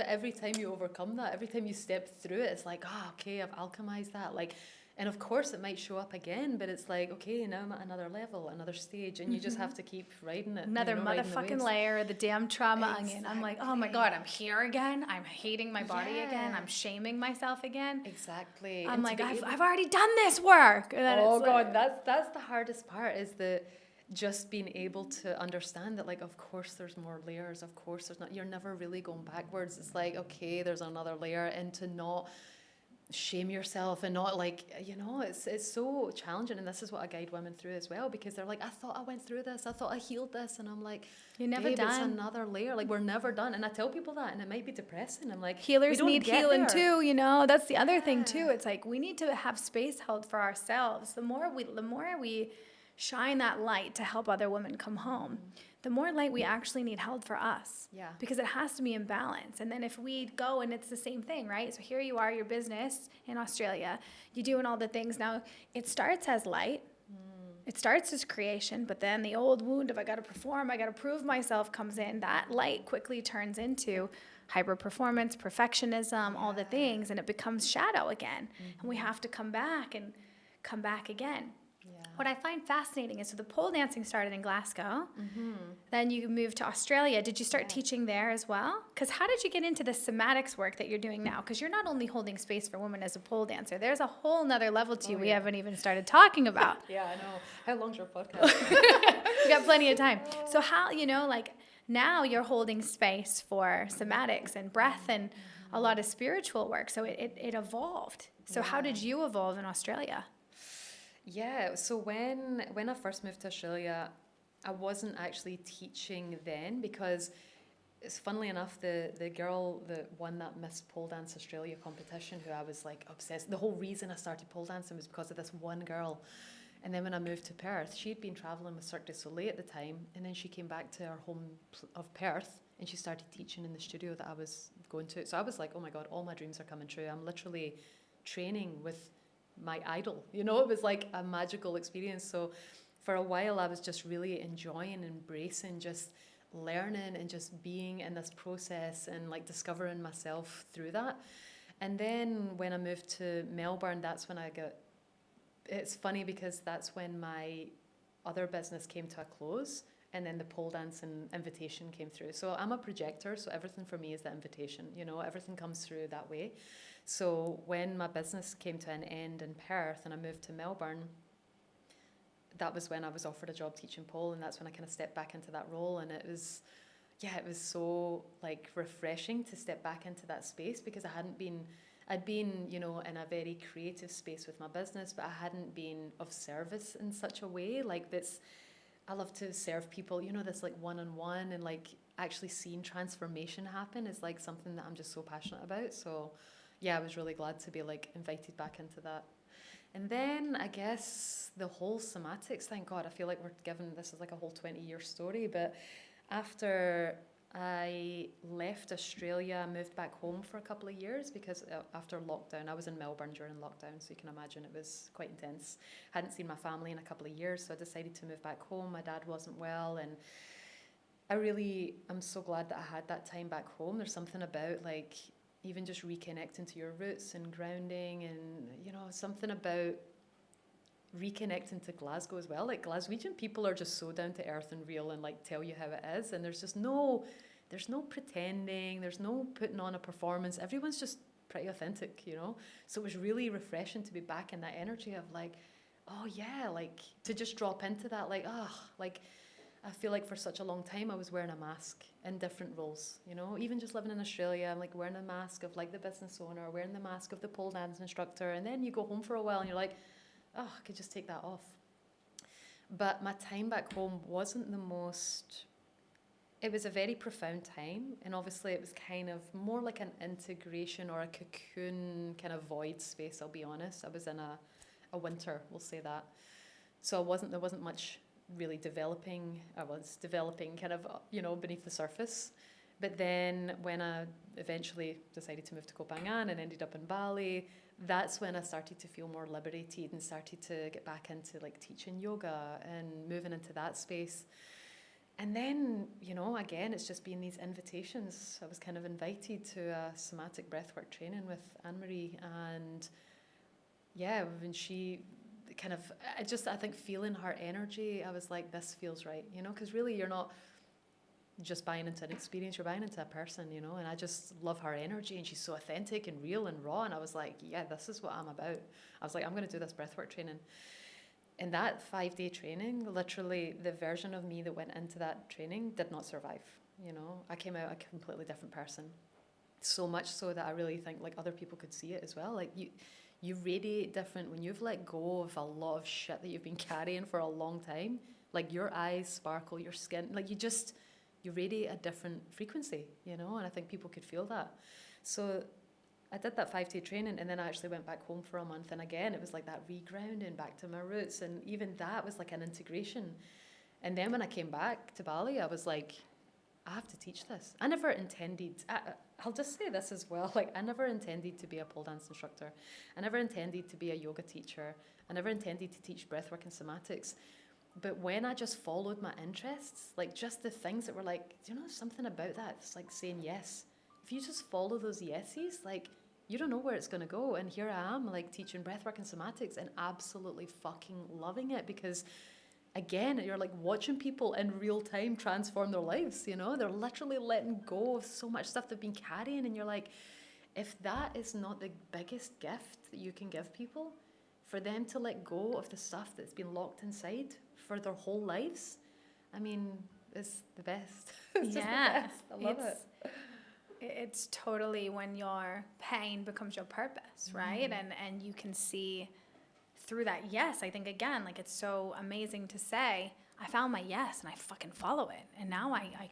every time you overcome that, every time you step through it, it's like, okay, I've alchemized that. Like, and of course it might show up again, but it's like, okay, now I'm at another level, another stage, and you just have to keep riding it. Another motherfucking layer of the damn trauma onion. I'm like, oh my God, I'm here again. I'm hating my body again. I'm shaming myself again. Exactly. I'm like, I've already done this work. And then oh God, that's the hardest part, is the just being able to understand that, like, of course there's more layers. Of course there's not. You're never really going backwards. It's like, okay, there's another layer, and to not shame yourself and not, like, it's so challenging. And this is what I guide women through as well, because they're like, I thought I went through this, I thought I healed this, and I'm like, you're never babe, done. it's another layer. Like, we're never done. And I tell people that, and it might be depressing. I'm like, healers need healing too, that's the other thing too. It's like, we need to have space held for ourselves. The more we shine that light to help other women come home, the more light we actually need held for us. Yeah. Because it has to be in balance. And then if we go and it's the same thing, right? So here you are, your business in Australia, you're doing all the things. Now, it starts as light. It starts as creation, but then the old wound of I got to perform, I got to prove myself comes in. That light quickly turns into hyper performance, perfectionism, all the things, and it becomes shadow again. And we have to come back and come back again. What I find fascinating is, so the pole dancing started in Glasgow, then you moved to Australia. Did you start teaching there as well? Because how did you get into the somatics work that you're doing now? Because you're not only holding space for women as a pole dancer, there's a whole nother level to you we haven't even started talking about. Yeah, I know. How long's your podcast? We got plenty of time. So how, like, now you're holding space for somatics and breath and a lot of spiritual work. So it evolved. So how did you evolve in Australia? Yeah, so when I first moved to Australia, I wasn't actually teaching then, because it's funnily enough, the girl that won that Miss Pole Dance Australia competition, who I was like obsessed, the whole reason I started pole dancing was because of this one girl. And then when I moved to Perth, she'd been travelling with Cirque du Soleil at the time, and then she came back to her home of Perth, and she started teaching in the studio that I was going to. So I was like, oh my God, all my dreams are coming true. I'm literally training with my idol, it was like a magical experience. So for a while I was just really enjoying, embracing, just learning and just being in this process and like discovering myself through that. And then when I moved to Melbourne, that's when it's funny because that's when my other business came to a close, and then the pole dancing invitation came through. So I'm a projector, so everything for me is the invitation, everything comes through that way. So when my business came to an end in Perth and I moved to Melbourne, that was when I was offered a job teaching pole, and that's when I kind of stepped back into that role. And it was so like refreshing to step back into that space, because I'd been, in a very creative space with my business, but I hadn't been of service in such a way. Like this, I love to serve people, this like one-on-one, and like actually seeing transformation happen is like something that I'm just so passionate about. So yeah, I was really glad to be like invited back into that. And then I guess the whole somatics, thank God, I feel like we're given, this is like a whole 20-year story, but after I left Australia, I moved back home for a couple of years, because after lockdown, I was in Melbourne during lockdown, so you can imagine it was quite intense. Hadn't seen my family in a couple of years, so I decided to move back home. My dad wasn't well, and I'm so glad that I had that time back home. There's something about like even just reconnecting to your roots and grounding, and something about reconnecting to Glasgow as well. Like Glaswegian people are just so down to earth and real, and like tell you how it is, and there's no pretending, there's no putting on a performance. Everyone's just pretty authentic, so it was really refreshing to be back in that energy of like, oh yeah, like to just drop into that, like like I feel like for such a long time I was wearing a mask in different roles, even just living in Australia, I'm like wearing a mask of like the business owner, wearing the mask of the pole dance instructor, and then you go home for a while and you're like, I could just take that off. But my time back home wasn't the most, it was a very profound time, and obviously it was kind of more like an integration or a cocoon kind of void space, I'll be honest. I was in a winter, we'll say that. So there wasn't much really developing. I was developing kind of, beneath the surface. But then when I eventually decided to move to Koh Phangan and ended up in Bali, that's when I started to feel more liberated and started to get back into like teaching yoga and moving into that space. And then, again, it's just been these invitations. I was kind of invited to a somatic breathwork training with Anne-Marie, and yeah, when she kind of, I think feeling her energy, I was like, this feels right, because really you're not just buying into an experience, you're buying into a person, and I just love her energy, and she's so authentic and real and raw, and I was like, yeah, this is what I'm about. I was like, I'm going to do this breathwork training. In that 5-day training, literally the version of me that went into that training did not survive. I came out a completely different person. So much so that I really think like other people could see it as well. Like you radiate different when you've let go of a lot of shit that you've been carrying for a long time. Like your eyes sparkle, your skin, like you radiate a different frequency, and I think people could feel that. So I did that 5-day training, and then I actually went back home for a month, and again it was like that regrounding back to my roots, and even that was like an integration. And then when I came back to Bali, I was like, I have to teach this. I never intended, I'll just say this as well, like I never intended to be a pole dance instructor. I never intended to be a yoga teacher. I never intended to teach breathwork and somatics. But when I just followed my interests, like just the things that were like, do you know something about that? It's like saying yes. If you just follow those yeses, like you don't know where it's going to go. And here I am like teaching breathwork and somatics and absolutely fucking loving it, because again, you're like watching people in real time transform their lives, they're literally letting go of so much stuff they've been carrying. And you're like, if that is not the biggest gift that you can give people, for them to let go of the stuff that's been locked inside for their whole lives, I mean, it's the best. It's just the best. I love it. It's totally when your pain becomes your purpose, right? And you can see through that yes. I think again, like it's so amazing to say, I found my yes and I fucking follow it. And now I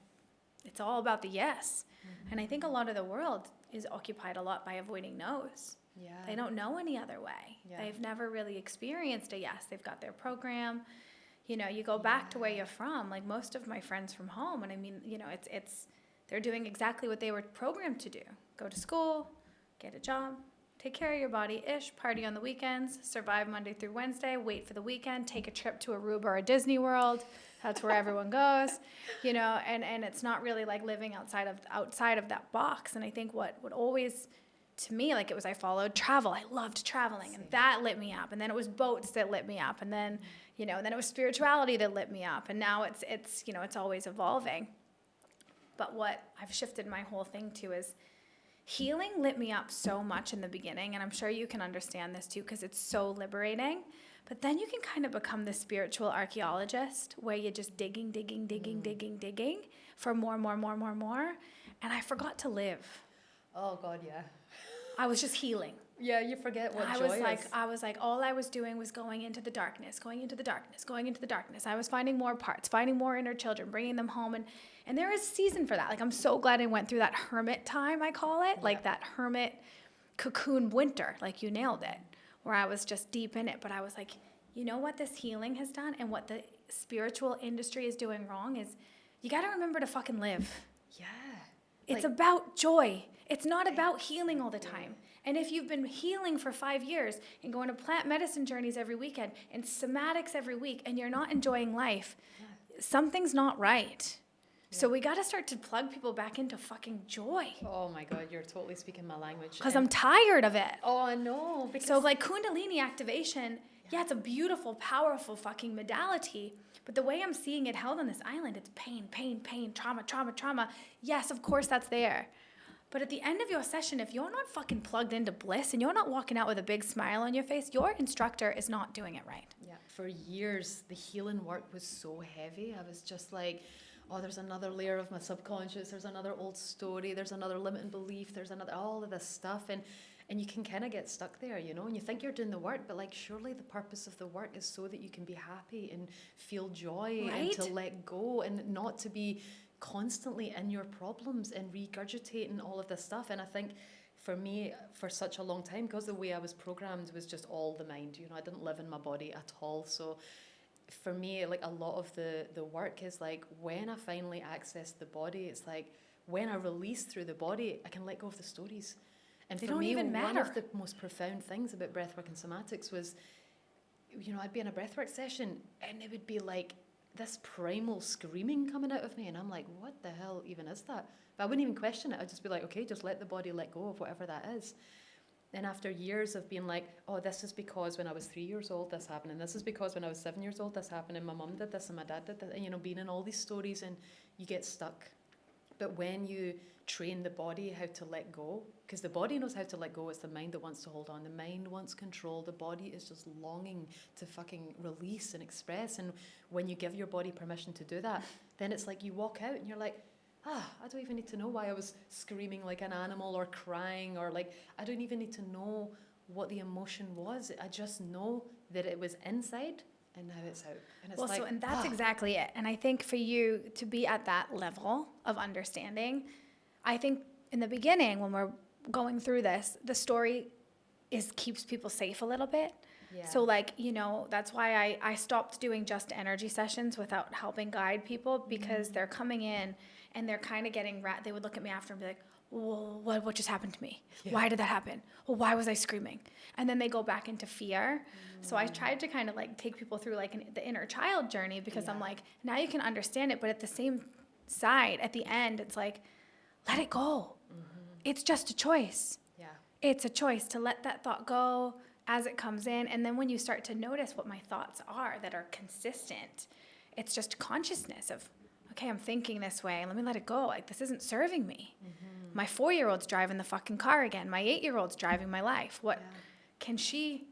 it's all about the yes. And I think a lot of the world is occupied a lot by avoiding no's. Yeah. They don't know any other way. Yeah. They've never really experienced a yes. They've got their program. You go back to where you're from. Like most of my friends from home, and I mean, it's they're doing exactly what they were programmed to do. Go to school, get a job, take care of your body-ish, party on the weekends, survive Monday through Wednesday, wait for the weekend, take a trip to Aruba or Disney World. That's where everyone goes, and it's not really like living outside of that box. And I think what always, to me, like it was, I followed travel. I loved traveling, and that lit me up. And then it was boats that lit me up. And then, then it was spirituality that lit me up. And now it's always evolving. But what I've shifted my whole thing to is healing lit me up so much in the beginning. And I'm sure you can understand this too, because it's so liberating. But then you can kind of become the spiritual archaeologist where you're just digging for more. And I forgot to live. Oh God, yeah. I was just healing. Yeah, you forget what joy is. I was like, all I was doing was going into the darkness. I was finding more parts, finding more inner children, bringing them home. And there is a season for that. Like, I'm so glad I went through that hermit time, I call it. Yeah. Like that hermit cocoon winter, like you nailed it, where I was just deep in it. But I was like, you know what this healing has done and what the spiritual industry is doing wrong is you got to remember to fucking live. Yeah. It's about joy. It's not about healing all the time. And if you've been healing for 5 years and going to plant medicine journeys every weekend and somatics every week and you're not enjoying life, something's not right. Yeah. So we got to start to plug people back into fucking joy. Oh my God, you're totally speaking my language. Because I'm tired of it. Oh, I know. So like Kundalini activation, yeah, it's a beautiful, powerful fucking modality. But the way I'm seeing it held on this island, it's pain, trauma. Yes, of course that's there. But at the end of your session, if you're not fucking plugged into bliss and you're not walking out with a big smile on your face, your instructor is not doing it right. Yeah, for years, the healing work was so heavy. I was just like, oh, there's another layer of my subconscious. There's another old story. There's another limiting belief. There's all of this stuff. And you can kind of get stuck there, and you think you're doing the work, but like surely the purpose of the work is so that you can be happy and feel joy, right? And to let go and not to be constantly in your problems and regurgitating all of this stuff. And I think for me, for such a long time, because the way I was programmed was just all the mind, I didn't live in my body at all. So for me, like a lot of the work is like when I finally access the body, it's like when I release through the body, I can let go of the stories. And They for don't me, even one matter. of the most profound things about breathwork and somatics was, I'd be in a breathwork session and it would be like this primal screaming coming out of me. And I'm like, what the hell even is that? But I wouldn't even question it. I'd just be like, okay, just let the body let go of whatever that is. And after years of being like, oh, this is because when I was 3 years old, this happened. And this is because when I was 7 years old, this happened. And my mum did this and my dad did that. And, being in all these stories and you get stuck. But when you train the body how to let go, because the body knows how to let go, it's the mind that wants to hold on. The mind wants control. The body is just longing to fucking release and express. And when you give your body permission to do that, then it's like you walk out and you're like, I don't even need to know why I was screaming like an animal or crying, or like, I don't even need to know what the emotion was. I just know that it was inside and now it's out. And it's And that's exactly it. And I think for you to be at that level of understanding, I think in the beginning when we're going through this, the story keeps people safe a little bit. Yeah. So that's why I stopped doing just energy sessions without helping guide people, because they're coming in and they're kind of getting they would look at me after and be like, well, what just happened to me? Yeah. Why did that happen? Well, why was I screaming? And then they go back into fear. So I tried to kind of like take people through like the inner child journey, because I'm like, now you can understand it. But at the same side, at the end, it's like, let it go. It's just a choice. Yeah. It's a choice to let that thought go as it comes in. And then when you start to notice what my thoughts are that are consistent, it's just consciousness of, okay, I'm thinking this way. Let me let it go. Like, this isn't serving me. My 4-year-old's driving the fucking car again. My 8-year-old's driving my life. What does she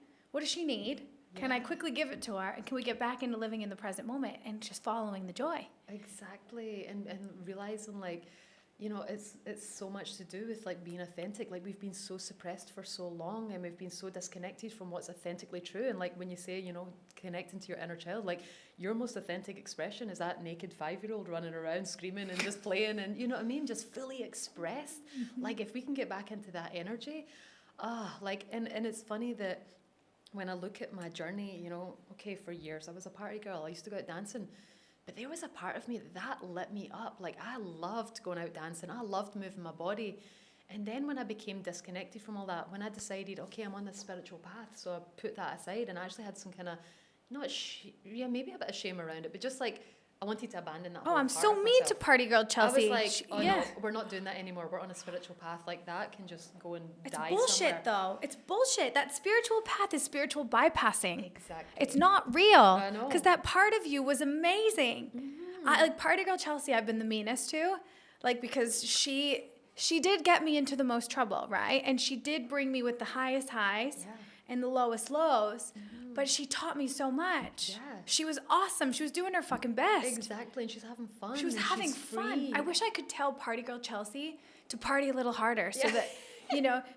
need? Yeah. Can I quickly give it to her? And can we get back into living in the present moment and just following the joy? Exactly. And realizing like, it's so much to do with like being authentic. Like, we've been so suppressed for so long and we've been so disconnected from what's authentically true. And like when you say, connecting to your inner child, like your most authentic expression is that naked 5-year-old running around screaming and just playing and, you know what I mean? Just fully expressed. Like, if we can get back into that energy, and it's funny that when I look at my journey, okay, for years I was a party girl. I used to go out dancing. But there was a part of me that lit me up. Like, I loved going out dancing. I loved moving my body. And then when I became disconnected from all that, when I decided, okay, I'm on this spiritual path, so I put that aside and I actually had some kind of, maybe a bit of shame around it, but just like, I wanted to abandon that whole I'm part so of mean myself. to party girl Chelsea. I was like, no, we're not doing that anymore. We're on a spiritual path. Like, that can just go and die somewhere. It's bullshit, though. It's bullshit. That spiritual path is spiritual bypassing. Exactly. It's not real. I know. Because that part of you was amazing. Like, party girl Chelsea, I've been the meanest to. Like, because she did get me into the most trouble, right? And she did bring me with the highest highs and the lowest lows. But she taught me so much. Yeah. She was awesome. She was doing her fucking best. Exactly. And she's having fun. She was having fun. I wish I could tell party girl Chelsea to party a little harder so that,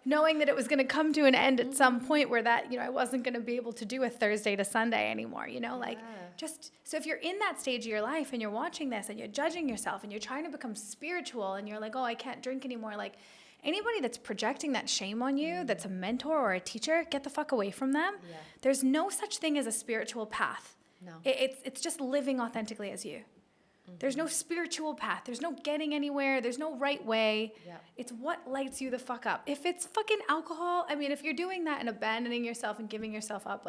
knowing that it was going to come to an end at some point where that, I wasn't going to be able to do a Thursday to Sunday anymore, just, so if you're in that stage of your life and you're watching this and you're judging yourself and you're trying to become spiritual and you're like, oh, I can't drink anymore. Like, anybody that's projecting that shame on you, that's a mentor or a teacher, get the fuck away from them. Yeah. There's no such thing as a spiritual path. No. It's just living authentically as you. There's no spiritual path. There's no getting anywhere. There's no right way. Yep. It's what lights you the fuck up. If it's fucking alcohol, if you're doing that and abandoning yourself and giving yourself up,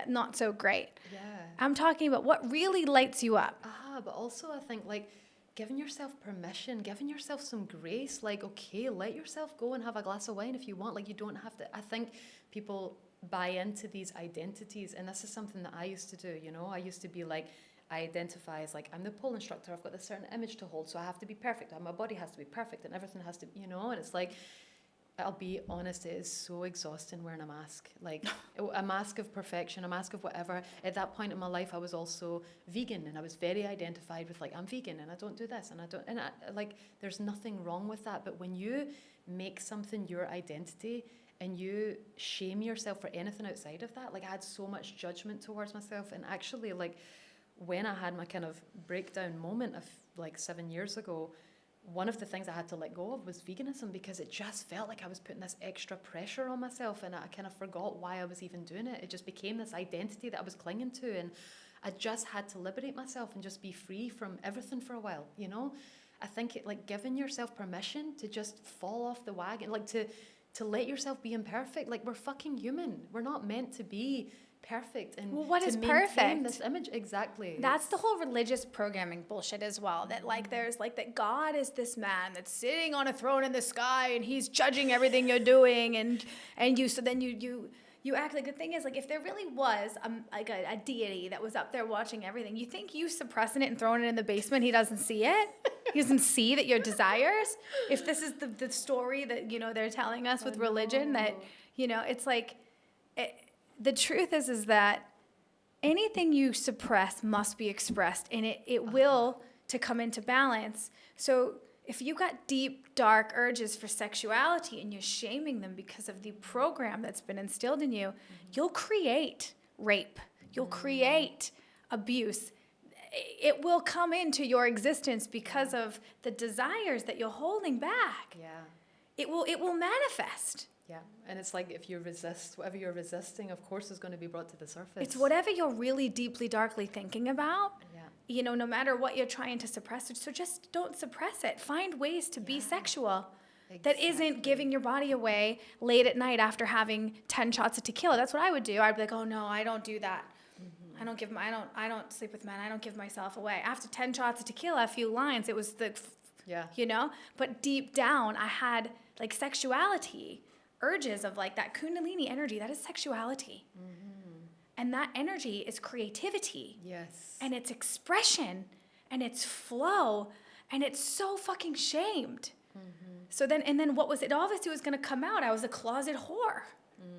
not so great. Yeah. I'm talking about what really lights you up. But also I think giving yourself permission, giving yourself some grace, okay, let yourself go and have a glass of wine if you want. You don't have to. I think people buy into these identities, and this is something that I used to do, I used to be like, I identify as I'm the pole instructor, I've got this certain image to hold, so I have to be perfect, my body has to be perfect, and everything has to, and it's I'll be honest, it is so exhausting wearing a mask, a mask of perfection, a mask of whatever. At that point in my life, I was also vegan, and I was very identified with I'm vegan, and I don't do this, and there's nothing wrong with that, but when you make something your identity, and you shame yourself for anything outside of that, I had so much judgment towards myself, and actually, when I had my kind of breakdown moment of 7 years ago, one of the things I had to let go of was veganism, because it just felt like I was putting this extra pressure on myself, and I kind of forgot why I was even doing it. It just became this identity that I was clinging to, and I just had to liberate myself and just be free from everything for a while, you know? I think it, like, giving yourself permission to just fall off the wagon, like to let yourself be imperfect. Like, we're fucking human. We're not meant to be perfect and Well, what to is maintain perfect? this image. Exactly. That's the whole religious programming bullshit as well. That like there's like that God is this man that's sitting on a throne in the sky and he's judging everything you're doing and you so then you act like the thing is like if there really was a deity that was up there watching everything, you think you suppressing it and throwing it in the basement, he doesn't see it? He doesn't see that your desires? If this is the story that, you know, they're telling us with religion, that, you know, it's like the truth is that anything you suppress must be expressed, and it will to come into balance. So if you got deep, dark urges for sexuality and you're shaming them because of the program that's been instilled in you, you'll create rape. You'll create abuse. It will come into your existence because of the desires that you're holding back. Yeah. It will manifest. Yeah. And it's like if you resist, whatever you're resisting, of course, is going to be brought to the surface. It's whatever you're really deeply, darkly thinking about. Yeah. You know, no matter what you're trying to suppress it. So just don't suppress it. Find ways to be sexual. That isn't giving your body away late at night after having 10 shots of tequila. That's what I would do. I'd be like, oh no, I don't do that. I don't sleep with men. I don't give myself away. After 10 shots of tequila, a few lines, it was you know, but deep down I had like sexuality, urges of like that Kundalini energy. That is sexuality. And that energy is creativity. Yes. And it's expression and it's flow and it's so fucking shamed. So then what was it? Obviously it was going to come out. I was a closet whore.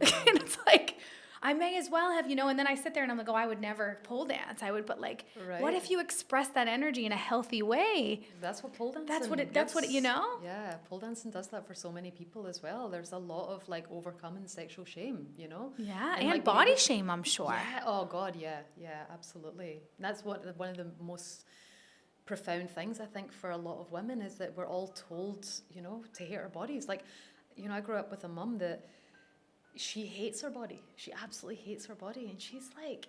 And it's like, I may as well have, you know, and then I sit there and I'm like, oh, I would never pole dance. I would, but like, what if you express that energy in a healthy way? That's what pole dancing That's what it, you know? Yeah, pole dancing does that for so many people as well. There's a lot of like overcoming sexual shame, you know? Yeah, and like, body shame, I'm sure. Yeah, oh God, yeah, absolutely. That's one of the most profound things, I think, for a lot of women is that we're all told, you know, to hate our bodies. Like, you know, I grew up with a mum that she hates her body. She absolutely hates her body. And she's like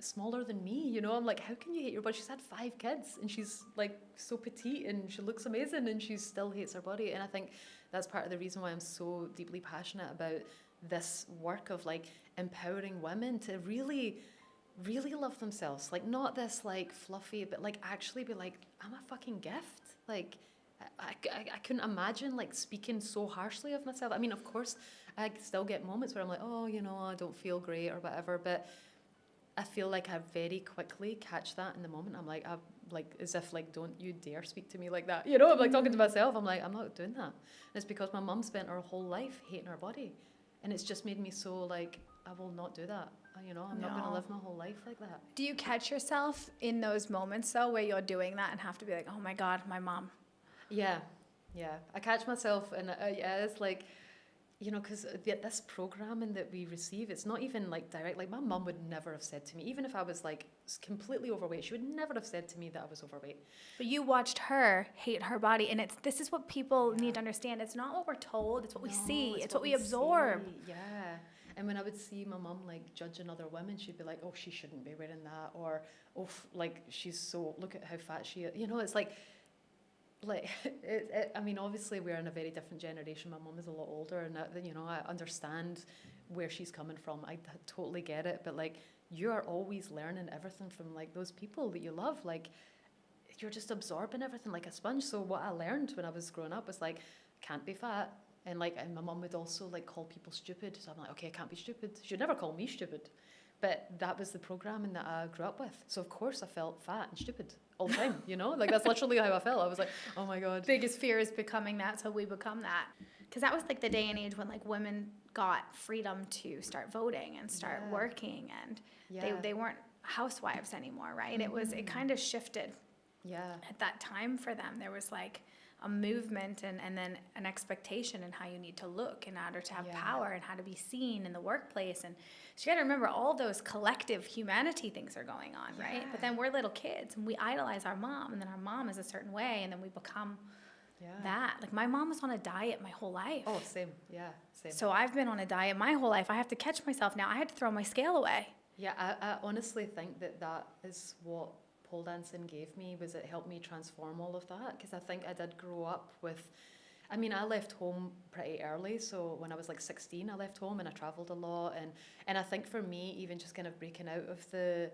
smaller than me, you know? I'm like, how can you hate your body? She's had 5 kids and she's like so petite and she looks amazing and she still hates her body. And I think that's part of the reason why I'm so deeply passionate about this work of like empowering women to really love themselves. Like not this like fluffy, but like actually be like, I'm a fucking gift. Like I couldn't imagine like speaking so harshly of myself. I mean, of course, I still get moments where I'm like, oh, you know, I don't feel great or whatever, but I feel like I very quickly catch that in the moment. I'm like, as if like, don't you dare speak to me like that. You know, I'm like talking to myself. I'm like, I'm not doing that. And it's because my mum spent her whole life hating her body. And it's just made me so like, I will not do that. You know, I'm not going to live my whole life like that. Do you catch yourself in those moments though, where you're doing that and have to be like, oh my God, my mom? Yeah. I catch myself and it's like, you know, because this programming that we receive, it's not even like direct. Like my mum would never have said to me, even if I was like completely overweight, she would never have said to me that I was overweight. But you watched her hate her body, and this is what people need to understand. It's not what we're told, it's what we see, it's what we absorb. See. Yeah. And when I would see my mum like judging other women, she'd be like, oh, she shouldn't be wearing that, or oh, like she's so, look at how fat she is. You know, it's like I mean, obviously we're in a very different generation. My mum is a lot older, and you know, I understand where she's coming from. I totally get it. But like, you are always learning everything from like those people that you love. Like, you're just absorbing everything like a sponge. So what I learned when I was growing up was like, can't be fat. And like, and my mum would also like call people stupid. So I'm like, okay, I can't be stupid. She'd never call me stupid. But that was the programming that I grew up with. So of course I felt fat and stupid all the time, you know? Like that's literally how I felt. I was like, oh my God. Biggest fear is becoming that, so we become that. Because that was like the day and age when like women got freedom to start voting and start working, and they weren't housewives anymore, right? It kind of shifted. Yeah. At that time for them, there was like a movement and then an expectation in how you need to look in order to have power and how to be seen in the workplace. And so you got to remember all those collective humanity things are going on, right? But then we're little kids and we idolize our mom, and then our mom is a certain way, and then we become that. Like my mom was on a diet my whole life. Oh, same. Yeah, same. So I've been on a diet my whole life. I have to catch myself now. I had to throw my scale away. Yeah, I honestly think that is what pole dancing gave me, was it helped me transform all of that, because I think I did grow up with, I mean, I left home pretty early. So when I was like 16, I left home and I traveled a lot. And I think for me, even just kind of breaking out of the,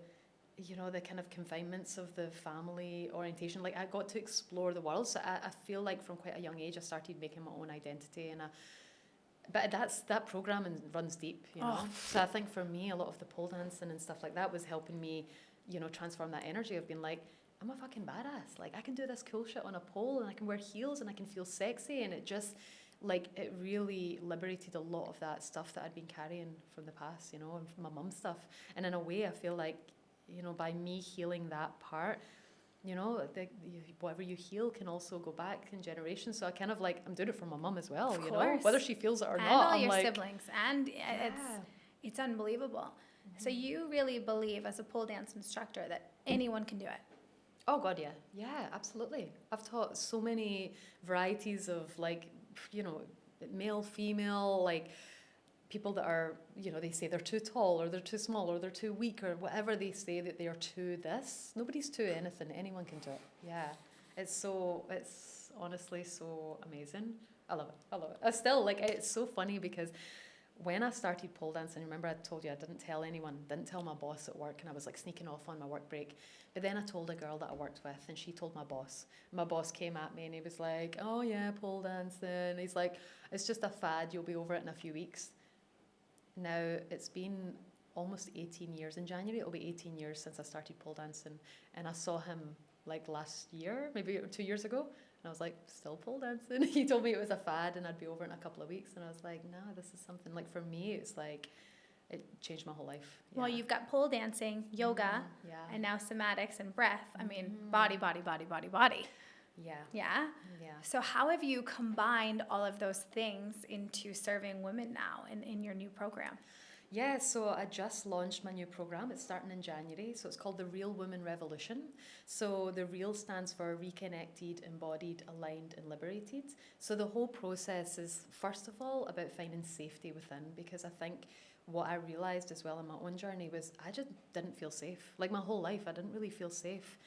the kind of confinements of the family orientation, like I got to explore the world. So I feel like from quite a young age, I started making my own identity. But that program runs deep, Oh. So I think for me, a lot of the pole dancing and stuff like that was helping me, transform that energy of being like, I'm a fucking badass. Like, I can do this cool shit on a pole, and I can wear heels, and I can feel sexy. And it just, like, it really liberated a lot of that stuff that I'd been carrying from the past, and from my mum's stuff. And in a way, I feel like, by me healing that part, whatever you heal can also go back in generations. So I kind of like, I'm doing it for my mum as well, Of course. whether she feels it or and not. all I'm your like, siblings, and yeah. it's unbelievable. So you really believe, as a pole dance instructor, that anyone can do it? Oh God, yeah. Yeah, absolutely. I've taught so many varieties of, like, male, female, like people that are, they say they're too tall or they're too small or they're too weak or whatever they say that they are too this. Nobody's too anything. Anyone can do it. Yeah. It's honestly so amazing. I love it. I love it. I still, like, it's so funny because when I started pole dancing, remember I told you I didn't tell anyone, didn't tell my boss at work, and I was like sneaking off on my work break. But then I told a girl that I worked with, and she told my boss. My boss came at me and he was like, oh yeah, pole dancing. He's like, it's just a fad, you'll be over it in a few weeks. Now, it's been almost 18 years. In January, it'll be 18 years since I started pole dancing. And I saw him like last year, maybe 2 years ago. And I was like, still pole dancing? He told me it was a fad and I'd be over it in a couple of weeks. And I was like, no, this is something, like, for me, it's like, it changed my whole life. Yeah. Well, you've got pole dancing, yoga, and now somatics and breath. I mean, body, body, body, body, body. Yeah. Yeah? Yeah. So how have you combined all of those things into serving women now in your new program? Yeah, so I just launched my new program. It's starting in January. So it's called the Real Woman Revolution. So the Real stands for reconnected, embodied, aligned, and liberated. So the whole process is, first of all, about finding safety within, because I think what I realized as well in my own journey was I just didn't feel safe. Like, my whole life, I didn't really feel safe.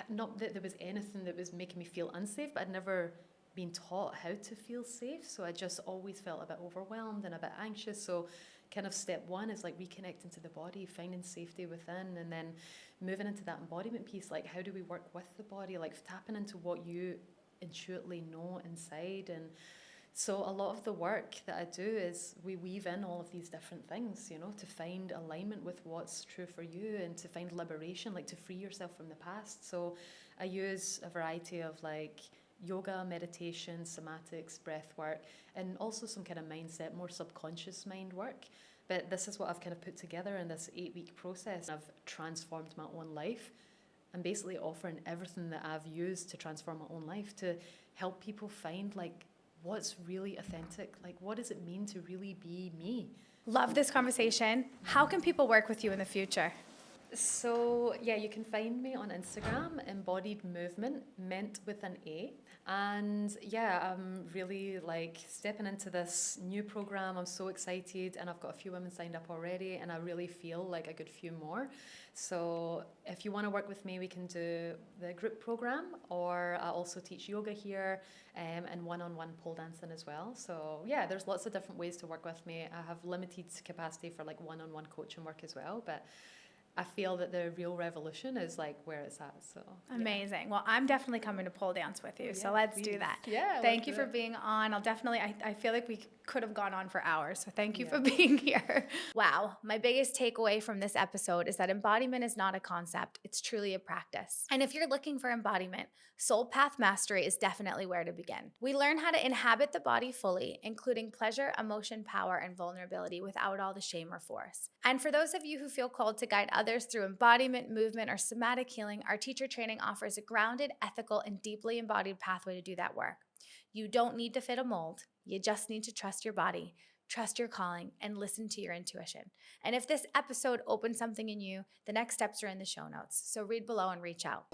Not that there was anything that was making me feel unsafe, but I'd never been taught how to feel safe. So I just always felt a bit overwhelmed and a bit anxious. So kind of step one is like reconnecting to the body, finding safety within, and then moving into that embodiment piece. Like, how do we work with the body? Like, tapping into what you intuitively know inside. And so a lot of the work that I do is we weave in all of these different things, to find alignment with what's true for you and to find liberation, like to free yourself from the past. So I use a variety of, like, yoga, meditation, somatics, breath work, and also some kind of mindset, more subconscious mind work. But this is what I've kind of put together in this 8-week process. I've transformed my own life. I'm basically offering everything that I've used to transform my own life to help people find, like, what's really authentic. Like, what does it mean to really be me? Love this conversation. How can people work with you in the future? So, yeah, you can find me on Instagram, Embodied Movement, meant with an A. And yeah, I'm really, like, stepping into this new program. I'm so excited, and I've got a few women signed up already, and I really feel like a good few more. So if you want to work with me, we can do the group program, or I also teach yoga here, and one-on-one pole dancing as well. So yeah, there's lots of different ways to work with me. I have limited capacity for, like, one-on-one coaching work as well, but I feel that the real revolution is, like, where it's at. So amazing. Well, I'm definitely coming to pole dance with you. Yeah, so let's please. do that. Yeah. Thank you for being on. I'll definitely, I feel like we could have gone on for hours. So thank you for being here. Wow. My biggest takeaway from this episode is that embodiment is not a concept. It's truly a practice. And if you're looking for embodiment, Soul Path Mastery is definitely where to begin. We learn how to inhabit the body fully, including pleasure, emotion, power, and vulnerability without all the shame or force. And for those of you who feel called to guide others through embodiment, movement, or somatic healing, our teacher training offers a grounded, ethical, and deeply embodied pathway to do that work. You don't need to fit a mold. You just need to trust your body, trust your calling, and listen to your intuition. And if this episode opened something in you, the next steps are in the show notes. So read below and reach out.